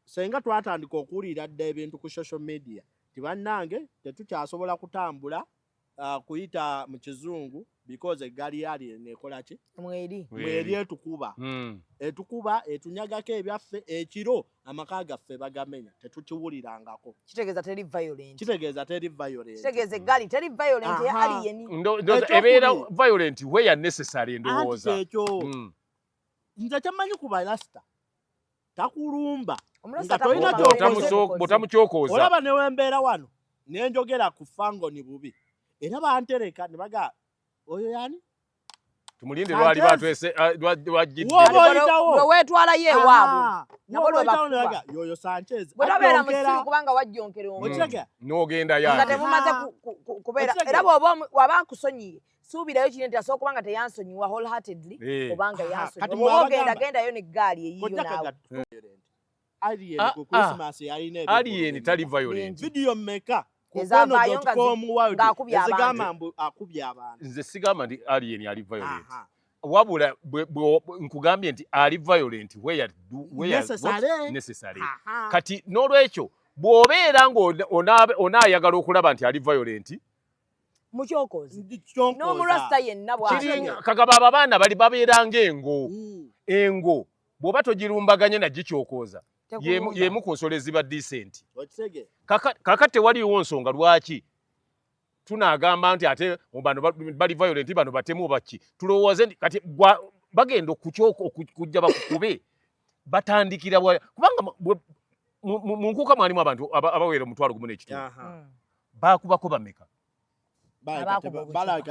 senga twatandika okuwulira dda ebintu ku social media tibannange tetukyasobola kutambula kuyita mu kizungu because eggali yali nekola ki mweri etukuba etukuba etunyagako ebyaffe ekiro amaka gaffe bagamenya tetukiwulirangako kitegeeza teri violence kitegeeza eggali teri violent ya alien ebeera violent where necessary ndowooza ekyo nze kyammanyi ku balasita takulumba nga tolina botamukyokoza olaba newembeera wano nenjogera ku fangoni bubi era bantereka ne baga oyo yani tumulinde lwali batwese lwajidde wetwala ye waabwe nabo lwebakuba yoyo Sanchez bwetabeera musiru kubanga wajjonkere omuntu n'ogenda nga temumaze kubeera era waba nkusonyiye suubirayo kino nti asobola kubanga teyansonyiwa wholeheartedly obanga yansonyiwa oba ogenda gendayo n'eggaali eyiyo naawe alien tali violent video mmeka ezavaayo ng'akubya abantu nze sigamba nti alien ali violent wabula nkugambye nti ali violent where necessary kati n'olwekyo bw'obeera ng'onaayagala okulaba nti ali violent mukyokozi n'omulwasita yenna kagaba abo abaana babeera ng'engo bw'oba togirumbaganye nagikyokoza yemu ku nsolo eziba decent kakati tewaliwo nsonga lwaki tunaagamba nti ate bano bali violent bano batemu baki tulowooze nti kati bagenda okujja bakukube batandikira kubanga mu nkuuka mwalimu abantu abawera 1,000 bakubako bameka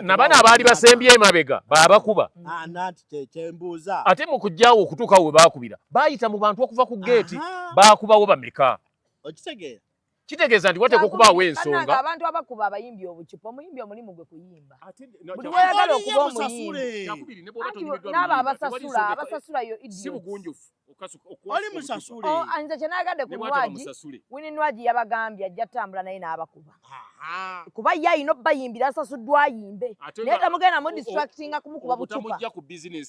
nabana abaali basembye emabega babakuba ate mu kujjaawo okutuuka we baakubira baayita mu bantu okuva ku geeti baakubawo bameka kitegeeza nti wateeka okubaawo ensonga abantu abakuba abayimbi obucupa omuyimbi omulimu gwe kuyimba buli weyagala okuba omuyimbi n'abo abasasula yo oli musasule nze kyenaagadde ku Nwaji Winnie Nwaji yabagambye ajja tambula naye n'abakuba kuba ye alina obbayimbira asasuddwa ayimbe naye temugenda mu distractinga kumukuba bucupa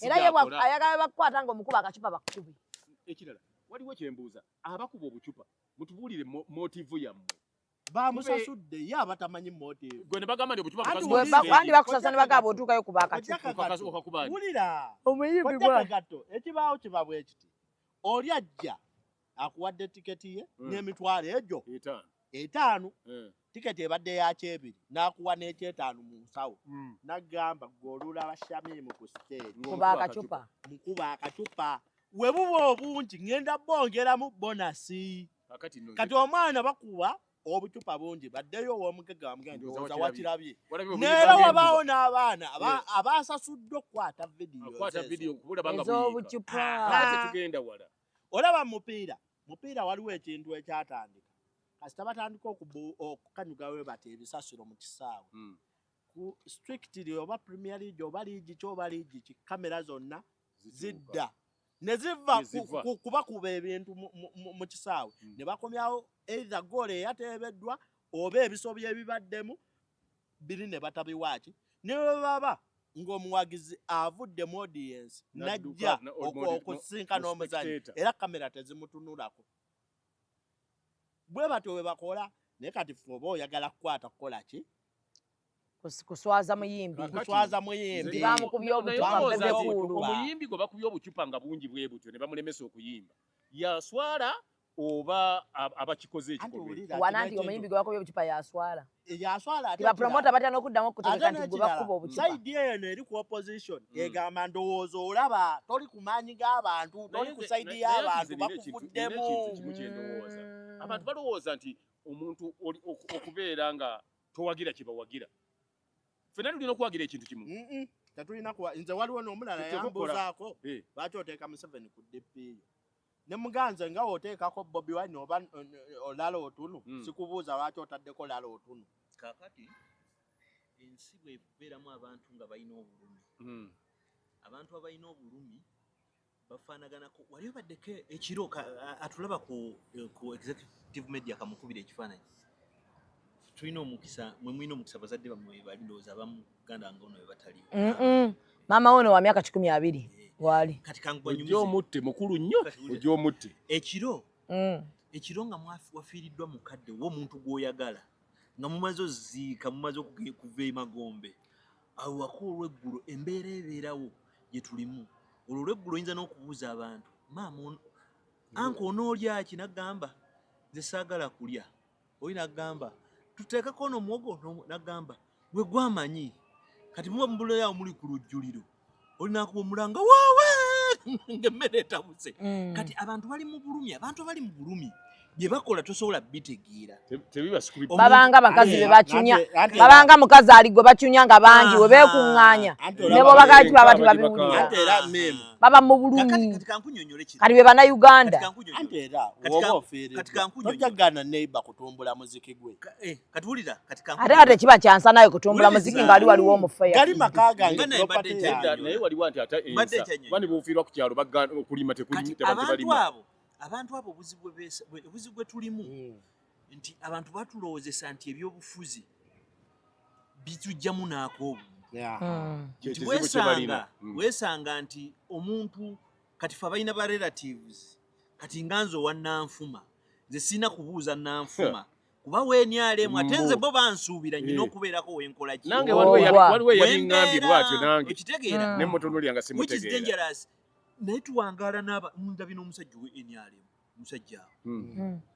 era ye ayagala bakukwata ng'omukuba akacupa bakukube ekirala waliwo kyembuuza abakuba obucupa mutubuulire motivu yammwe bamusasudde ye abatamanyi motivu gwe ne bagamba nti obucupa bandi bakusasa ne bagamba otuukayo kuba akacupa wulira omuyimbi gato ekibaawo kiba bwe kiti oli ajja akuwadde tiketi ye n'emitwalo egyo 5 tiketi ebadde yakyebiri n'akuwa n'ekyetaano mu nsawo n'agamba gw'olula abashamimu ku siteeri mukuba akacupa we buba obungi ngenda bongeramu bonasi kati omwana bakuba obucupa bungi baddeyo ow'omugagga bamugenda wakirabye neera wabaawo n'abaana abasasuddwa okukwata vidiyo ez'obucupa olaba mupiira waliwo ekintu ekyatandika kasita batandika okukanyugawo bati ebisasiro mu kisaawe ku strictly oba premier league oba liigi ki oba liigi ki kamera zonna zidda ne ziva kubakuba ebintu mu kisaawe ne bakomyawo either goal eyateebeddwa oba ebisobyo ebibaddemu biri ne batabiwaaki ne baba ng'omuwagizi avudde mu audience najja okusinkana omuzanyi era kamera tezimutunulako bwe batyo bwe bakola naye kati ffe oba oyagala kukwata kukola ki kuswaza muyimbi kuswaza muyimbi bamukubye obucupa bw'ekkuulu omuyimbi gwe bakubye obucupa nga bungi bwe butyo ne bamulemesa okuyimba yaswala oba abakikoze ekikolwa wana nti omuyimbi gwe bakubye obucupa yaswala yaswala ate bapromota batya n'okuddamu okutegeka nti gwe bakuba obucupa sayidi eyo eri ku opposition egamba ndowooza olaba toli ku maanyi g'abantu toli ku sayidi y'abantu bakuvuddemu abantu balowooza nti omuntu okubeera nga towagira kye bawagira ffenna tulina okuwagira ekintu kimu tetulina nze waliwo n'omulala yambuuzaako lwaki oteeka Museveni ku DP eyo ne muganze nga oteekako Bobi Wine oba olala otunu sikubuuza lwaki otaddeko olala otunu kakati ensi bwebeeramu abantu nga balina obulumi abantu abalina obulumi bafaanaganako wali obaddeko ekiro atulaba ku executive media kamukubira ekifaananyi tulina omukisa mwe mulina omukisa bazadde bammwe bali ndowooza abamu Uganda nga ono we bataliwo maama ono wa myaka 12 wali kati kangubanyumize omutte mukulu nnyo ojja omutte ekiro nga wafiiriddwa mukadde w'omuntu gw'oyagala nga mumaze oziika mumaze okuva emagombe awo wako olw'eggulo embeera ebeerawo gye tulimu olwo olw'eggulo oyinza n'okubuuza abantu maama anka onoolya ki nagamba nze saagala kulya oli nagamba tuteekako ono muwogo nagamba gwe gwamanyi kati muba mubulayawo muli ku lujjuliro oli nakuba omulanga waawe ng'emmere etabuse kati abantu bali mu bulumi abantu abali mu bulumi bye bakola tosobola bitegeera babanga bakazi be bacunya babanga mukazi ali gwe bacunya nga bangi we beekuŋŋaanya ne bo bagati babati babiwulira baba mu bulumi kati be bannayuganda ante era woba ofiiridde tojagana neighbor kutumbula muziki gwe kati wulira ate kiba kyansa naye kutumbula muziki ng'ali waliwo omufeya gali maka gange naye waliwo anti ate ensa bani buufiirwa ku kyalo okulima tebalima abantu abo obuzibu bwe tulimu nti abantu batulowoozesa nti ebyobufuzi bitujjamu naako weesanga nti omuntu kati fe abalina ba relatives kati nganze owa Nanfuma nze sirina kubuuza Nanfuma kuba wenyalemu ate nze bo bansuubira nyina okubeerako wenkola ki nange waliwo eyaliŋŋambye bwatyo nange okitegeera nemutunulyanga simutegeera naye tuwangaala ndabye n'omusajja we NRM omusajja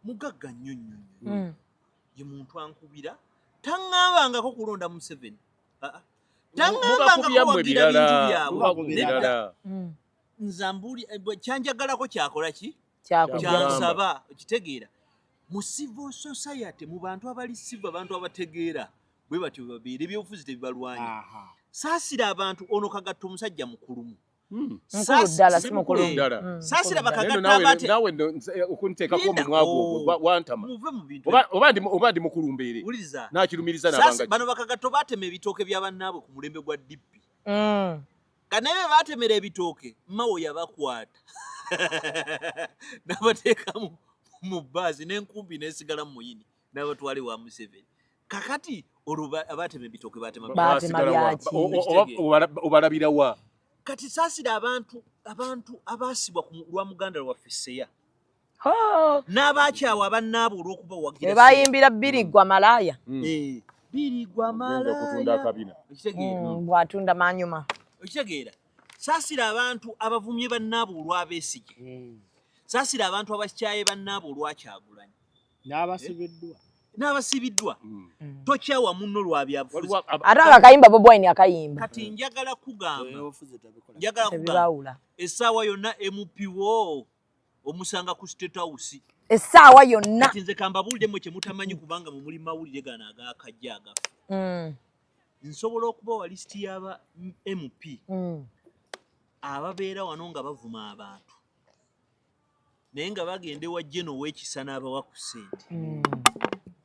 mugagga nnyo nnyo ye muntu ankubira taŋŋambangako kulonda Museveni taŋŋambangako wagira bintu byabwe nzambuli kyanjagalako kyakola ki kyansaba okitegeera mu civil society mu bantu abali civil abantu abategeera bwe batyo babeera ebyobufuzi tebibalwanya saasira abantu ono kagatta omusajja mukulumu mukulu ddala si mukulu ddala saasira bakagatta abate nawe okunteekako omumwa gwo wantama oba ndi mukulu mbeere nakirumiriza nabanga bano bakagatta batema ebitooke bya bannaabwe ku mulembe gwa DP kanaye batemera ebitooke mawo yabakwata n'abateeka mu bbaasi n'enkumbi n'esigala mu muyini n'abatwale wa Museveni kakati olwo abatema ebitooke batema byaki obalabira wa kati saasira abantu abaasibwa lwa muganda lwaffe Seya n'abakyawa abannaabo olw'okuba wagira bayimbira Birigwa Malaya Birigwa Malaya bw'atunda manyuma okitegeera saasira abantu abavumye bannaabo olw'Abesigye saasira abantu abakyaye bannaabo olwakyagulanyi n'abasibiddwa tokyawa munno lwa byabufuzi ate akayimba Bobi Wine akayimba kati njagala kugamba essaawa yonna MP omusanga ku State House essaawa yonna kati nze kambabuuliddemu kye mutamanyi kubanga mwe muli mawulire gano agakajja agafa nsobola okubawa lisiti y'aba MP ababeera wano nga bavuma abantu naye nga bagenda ewa Jeno w'ekisa n'abawa ku ssente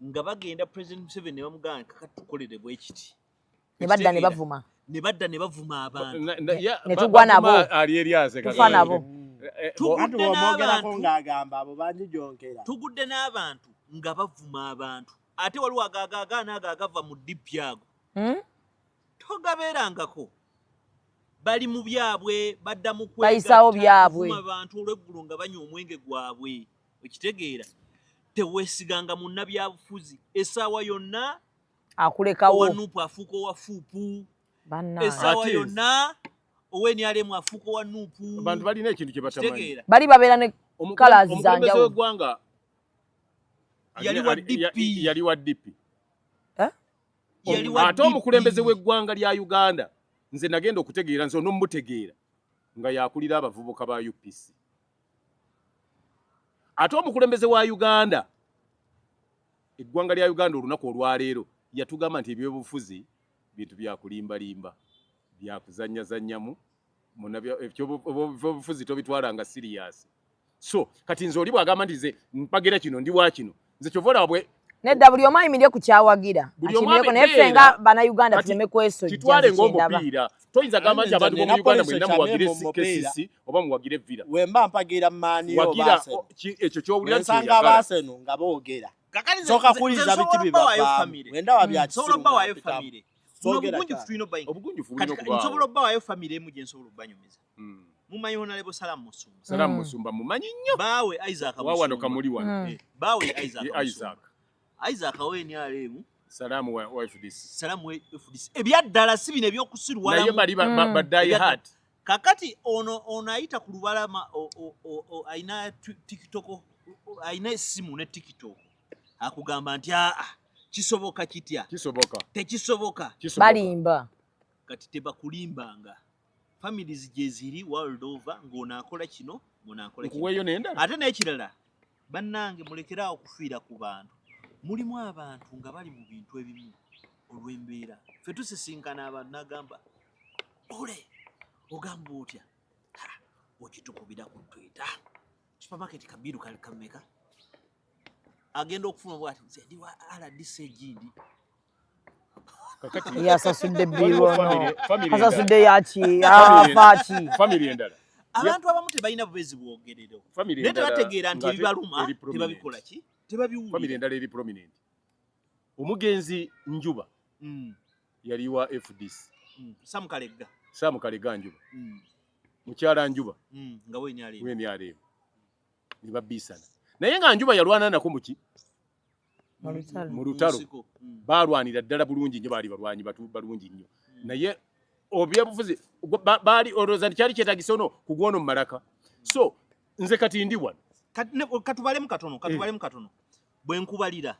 nga bagenda President Museveni ne bamugamba kakati tukolere bwe kiti ne badda ne bavuma abantu ne tugwa nabo ali eryaze tufa nabo tugudde n'abantu nga bavuma abantu ate waliwo agagaagaana ago agava mu DP ago togabeerangako bali mu byabwe badda mu bayisawo byabwe abantu olw'eggulo nga banywa omwenge gwabwe okitegeera teweesiganga munnabyabufuzi essaawa yonna akulekawo owanuupu afuuka owa fuupu essaawa yonna owenyalemu afuuka owa nuupu abantu balina ekintu kye batamanyi bali babeera ne kalazi zanjawulo w'eggwanga yali wa DP ate omukulembeze w'eggwanga lya Uganda nze nagenda okutegeera nze n'omutegeera nga yakulira abavubuka ba UPC ate omukulembeze wa Uganda eggwanga lya Uganda olunaku olwaleero yatugamba nti ebyobufuzi bintu byakulimbalimba byakuzanyazannyamu ebyobufuzi tobitwala nga serious so kati nze oli bw'agamba nti nze mpagira kino ndi wa kino nze kyovola wabwe nedda buli omu ayimirie ku kyawagira akimireko naye ffe nga bannayuganda tuleme kwesojja kitwale ng'omupiira toyinza gamba nti abantu b'omu Uganda mwena muwagire KCC oba muwagire Villa wemba mpagira maani wagira ekyo ky'owulira nti nsanga baaseno nga boogera soka kuliza biti bibava wenda wabyakisiru obugunjufu nsobola obbawayo famire emu gye nsobola obbanyumiza mumanyi Honorable Salamu Musumba mumanyi nnyo baawe Isaac wawano kamuli wano baawe Isaac awenyalemu Salamu wa FDC ebyaddala si bino ebyokusirwalamu naye bali baddayi hat kakati ono ayita ku lubalama ayina TikTok ayina essimu ne TikTok akugamba nti kisoboka kitya tekisoboka balimba kati tebakulimbanga families gye ziri world over ng'onaakola kino ng'onaakola kino ate n'ekirala bannange mulekera okufiira ku bantu mulimu abantu nga bali mu bintu ebimu olw'embeera ffe tusisinkana abantu n'agamba ole ogamba otya okitukubira ku Twitter supermarket kabiru kameka agenda okufuna bwati nze ndi wa RDC egindi yasasudde birono asasudde yaki afaki family endala abantu abamu tebalina bubezi bwogerero naye tebategeera nti ebibaluma tebabikola ki tebabiwulira family endala eri prominent omugenzi Njuba yali wa FDC Sam Kalega Njuba mukyala Njuba nga wenyalemu ni babisana naye nga Njuba yalwana nako muki mu lutalo balwanira ddala bulungi nnyo baali balwanyi balungi nnyo naye obyebufuzi baali oloza nti kyali kyetagisa ono kugwono mu Malaka so nze kati ndi wano katubalemu katono bwe nkubalira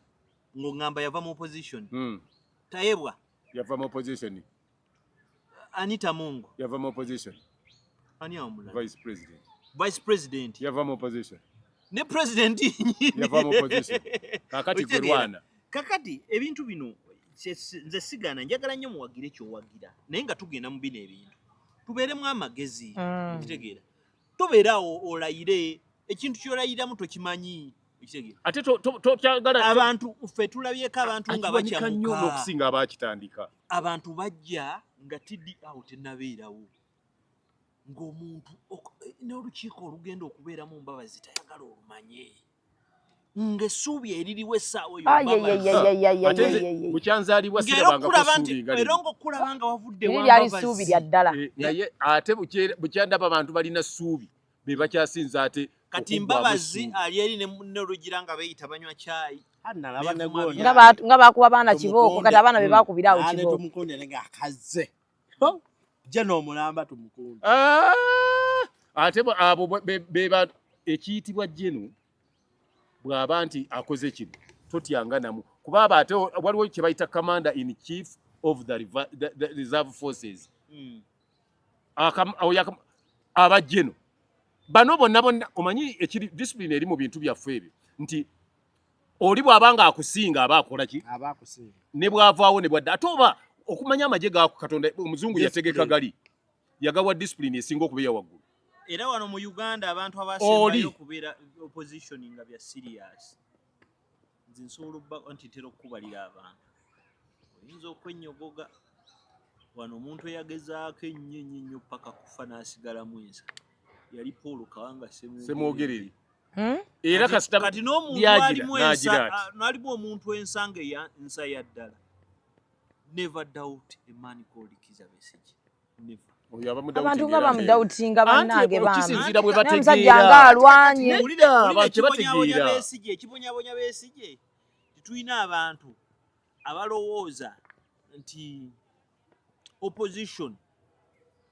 ng'oŋŋamba yava mu opposition Tayebwa yava mu opposition Anita Mungo yava mu opposition ani amula vice president yava mu opposition ne president yava mu opposition kakati gwerwana kakati ebintu bino nze sigana njagala nnyo muwagire kyowagira naye nga tugenda mu bino ebintu tubeeremu amagezi kitegeera tobeerawo olayire ekintu kyolayiramu tokimanyi ate tokyagala abantu ffe tulabyeko abantu nga bakyamuka okusinga abakitandika abantu bajja nga tiddi awo tennabeerawo ng'omuntu n'olukiiko olugenda okubeeramu mbabazi tayagala olumanye ng'essuubi eririwo essaawa bukyanzaalibwa era ng'okulaba nga wavudde lyali ssuubi lya ddala naye ate bukyandaba abantu balina ssuubi be bakyasinza ate kati mbabazi ali eri ne Rugira nga beeyita banywa caayi nga bakuba baana kibooko kati abaana be baakubira awo kibooko tumukunde nga akaze je n'omulamba tumukunde ate abo beba ekiyitibwa jeno bw'aba nti akoze kino totyanga namu kuba aba ate waliwo kye bayita commander in chief of the reserve forces aba jeno bano bonna omanyi ekiri discipline eri mu bintu byaffe ebyo nti oli bw'abanga akusinga aba akola ki ne bw'avaawo ne bwadda ate oba okumanya amagye gaako Katonda omuzungu yategeka gali yagawa discipline esinga okubeera waggulu era wano mu Uganda abantu abasembayo okubeera opposition nga bya serious nze nsobola obba ntitera okubalira abantu oyinza okwenyogoga wano omuntu eyagezaako ennyo paka kufa n'asigalamu ensa yali Paul Kawanga semwogereri era kasita kati n'omuntu alimu omuntu ensanga ensa ya ddala never doubt a man called Kizza Besigye never abantu nga bamudawutinga bannange bambi kisinzira bwe namusajja nga alwanye ekibonyabonya Besigye tetulina abantu abalowooza nti opposition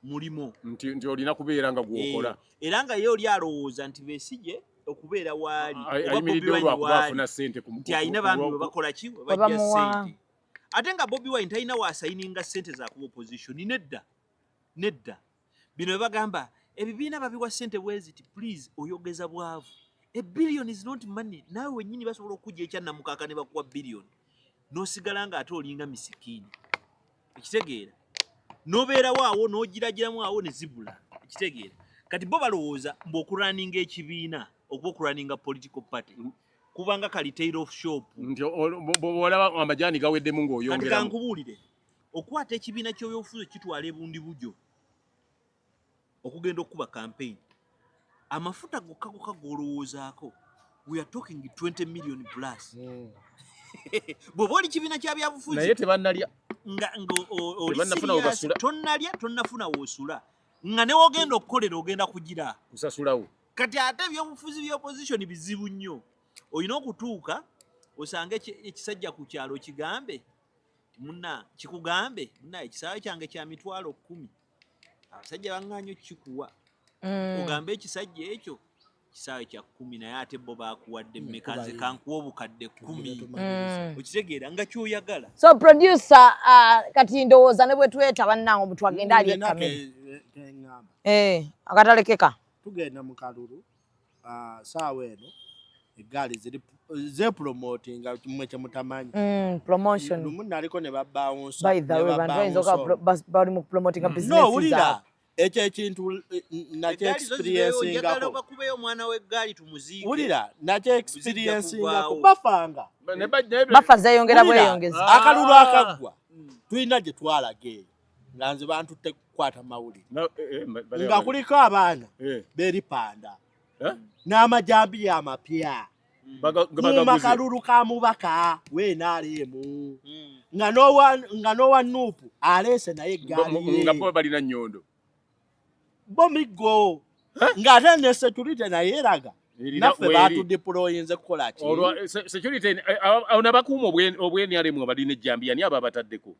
mulimo nti olina kubeera nga gwokola era nga ye oli alowooza nti Besigye okubeera waali ayimiridde olwakubafuna ssente nti alina bambi bwe bakola ki bwe bajja ssente ate nga Bobi Wine talina waasayininga ssente za kuba opposition nedda bino bwe bagamba ebibiina babiwa ssente bweziti please oyogeza bwavu a billion is not money naawe wennyini basobola okujja ekyannamukaaka ne bakuwa billion n'osigala nga ate olinga misikini ekitegeera n'obeerawo awo n'ogiragiramu awo ne zibula ekitegeera kati bo balowooza mbu okuraninga ekibiina okuba okuraninga political party kubanga kali tail of shop nti olaba amajaani gaweddemu ng'oyongeramu kati kankubuulire okwata ekibiina ky'ebyobufuzi kitwala ebundi bujo okugenda okuba campaign amafuta gokka g'olowoozaako we are talking 20 million plus bw'oba oli kibiina kya byabufuzi naye tebannalya tonnafuna woosula nga ne wogenda okukolera ogenda kugira kusasulawo kati ate ebyobufuzi by'opposition bizibu nnyo olina okutuuka osange ekisajja ku kyalo kikugambe munna ekisaawe kyange kya mitwalo 10 abasajja baŋŋaanyo kikuwa ogambe ekisajja ekyo kisaawe kya 10 naye ate bo baakuwadde mmeka nze kankuwa obukadde 10 okitegeera nga kyoyagala so producer kati ndowooza ne bwe tweta bannange omuntu agenda ali ekamera akatalekeka tugenda mu kalulu saawa eno eggaali zepromotinga mwe kyemutamanyi promotion lumu naliko ne babbawunsa by the way bantu bayinza bali mu promotinga business no wulira ekyo ekintu nakyo experiencinga bakubeyo omwana w'eggaali tumuziike wulira nakyo experiencinga bafanga bafa zeyongera bweyongeza akalulu akaggwa tulina gye twalaga eyo nga nze bantu tekukwata mawulire nga kuliko abaana beripanda n'amajambi amapya mumakalulu ka mubaka w'NRM nga n'owa nuupu aleese naye eggaali nga bo balina nnyondo bo miggo ng'ate ne security naye eraga naffe batudeployinze kukola ki security ona bakuuma obw'NRM abalina ejjambiya ani aba bataddeko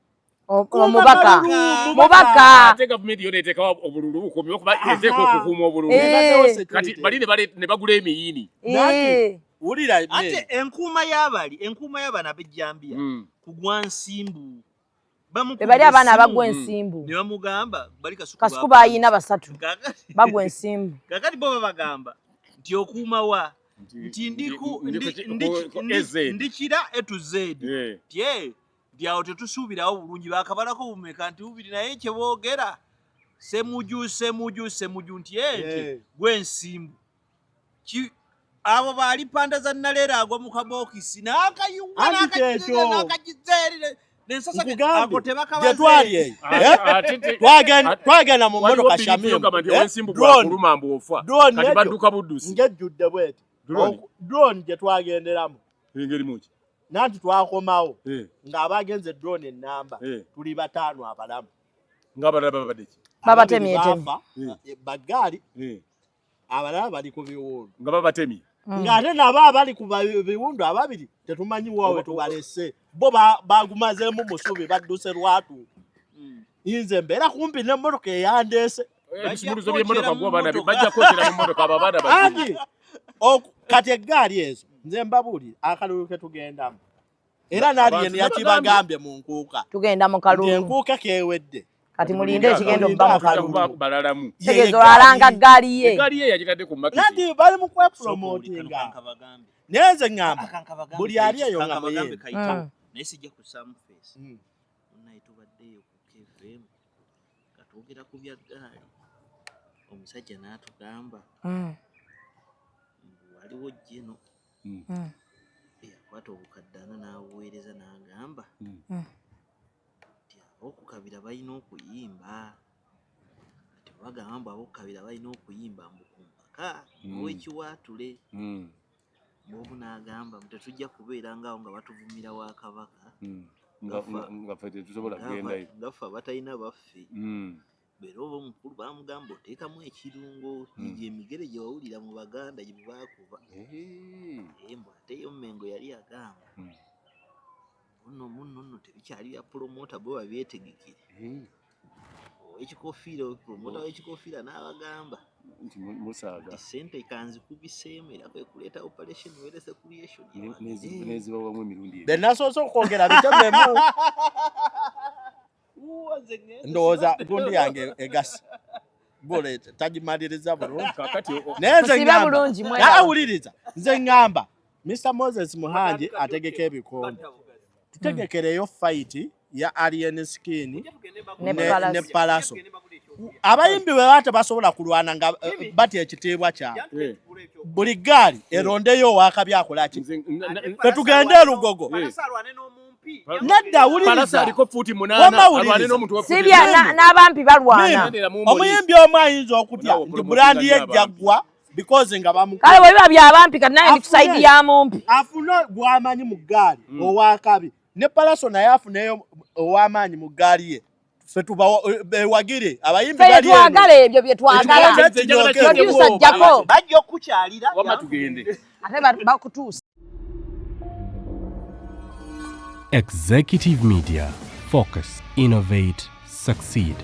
mubaka ate gavumenti yona eteekawo obululu bukuumi okuba eteeka okukuuma obululu kati bali ne bagula emiyini wulira ate enkuuma y'abana ab'ejjambiya kugwa nsimbu bali abaana abagwa ensimbu ne bamugamba bali kasuku bayina 3 bagwa ensimbu kakati bo babagamba nti okuuma wa nti ndikira A-Z ndyawo tetusuubirawo bulungi bakabalako bumeka nti bubiri naye kyeboogera semuju nti gwensimbu abo baali panda za nalera agwa mu kabokisi n'akayunga n'akagizeeri twagenda mu mmotoka ngejjudde bweti drone gye twagenderamu nanti twakomawo ng'abagenze drone ennamba tuli 5 abalamu babatemyetemi baggaali abalala bali ku biwundu nga babatemye ng'ate nabo abali ku biwundu ababiri tetumanyi wawe tubalese bo bagumazeemu musubi badduse lwatu nze mbeera kumpi n'emmotoka eyandeese ebisumuluzo by'emmotoka gw'abaana bajja kwotera mu mmotoka abo abaana bazibu kati eggaali ezo nze mbabuulire akalulu ke tugendamu era naali yakibagambye mu nkuuka tugenda mu kalulu enkuuka kewedde kati mulinde ekigendo bba mu kalulu balalamu tegezo alanga ggaali ye yagitadde ku maketi nati bali mu kwepromotinga naye nze ŋŋamba buli ali eyo nga muyeemu naye sijja kusaamu feesi naye tubaddeyo ku KFM nga twogera ku bya ggaali omusajja n'atugamba waliwo jjeno eyakwata obukadde 4 n'abuweereza n'agamba nti ab'okukabira balina okuyimba ati bagamba mbu ab'okukabira balina okuyimba mbukumpaka ow'ekiwaatule bwobu n'agamba mbu tetujja kubeera ngaawo nga batuvumira wa kabaka nga ffe tetusobola kugendayo nga ffe abatalina baffe berobo mukulu bamugamba oteekamu ekirungo gye emigere gye wawulira mu Baganda gye baakuba embo ate yo Mengo yali agamba muno tebikyali bya promota bo babyetegekere ekikofiira promota w'ekikofiira n'abagamba nti musaaga sente kanzikubiseemu era kwe kuleeta operation werese creation neziba wamu emirundi benasoose okwogera bitememu ndowooza gundi yange egasi bole tagimaliriza bulungi naye nze ngamba awuliriza nze ngamba Mr. Moses Muhangi ategeka ebikondo tutegekereyo fight ya Alien Skin ne Palaso abayimbi bwe bate basobola kulwana nga bati ekitiibwa kyabwe buli gaali erondeyo wakabi akolaki tetugende Lugogo nadda wuliriza aliko futi 8 abane n'omuntu wa sibya n'abampi balwana omuyimbi omu ayinza okutya nti brandi yejjagwa because nga bamu kale bwe biba byabampi kati naye ndi kusayidi ya mumpi afuna gwamanyi mu gaali owakabi ne Palaso naye afuneyo owamanyi mu gaali ye fe tubawagire abayimbi bali twagala ebyo bye twagala producer Jako bajja okukyalira wama tugende ate bakutuusa. Executive Media. Focus, innovate, succeed.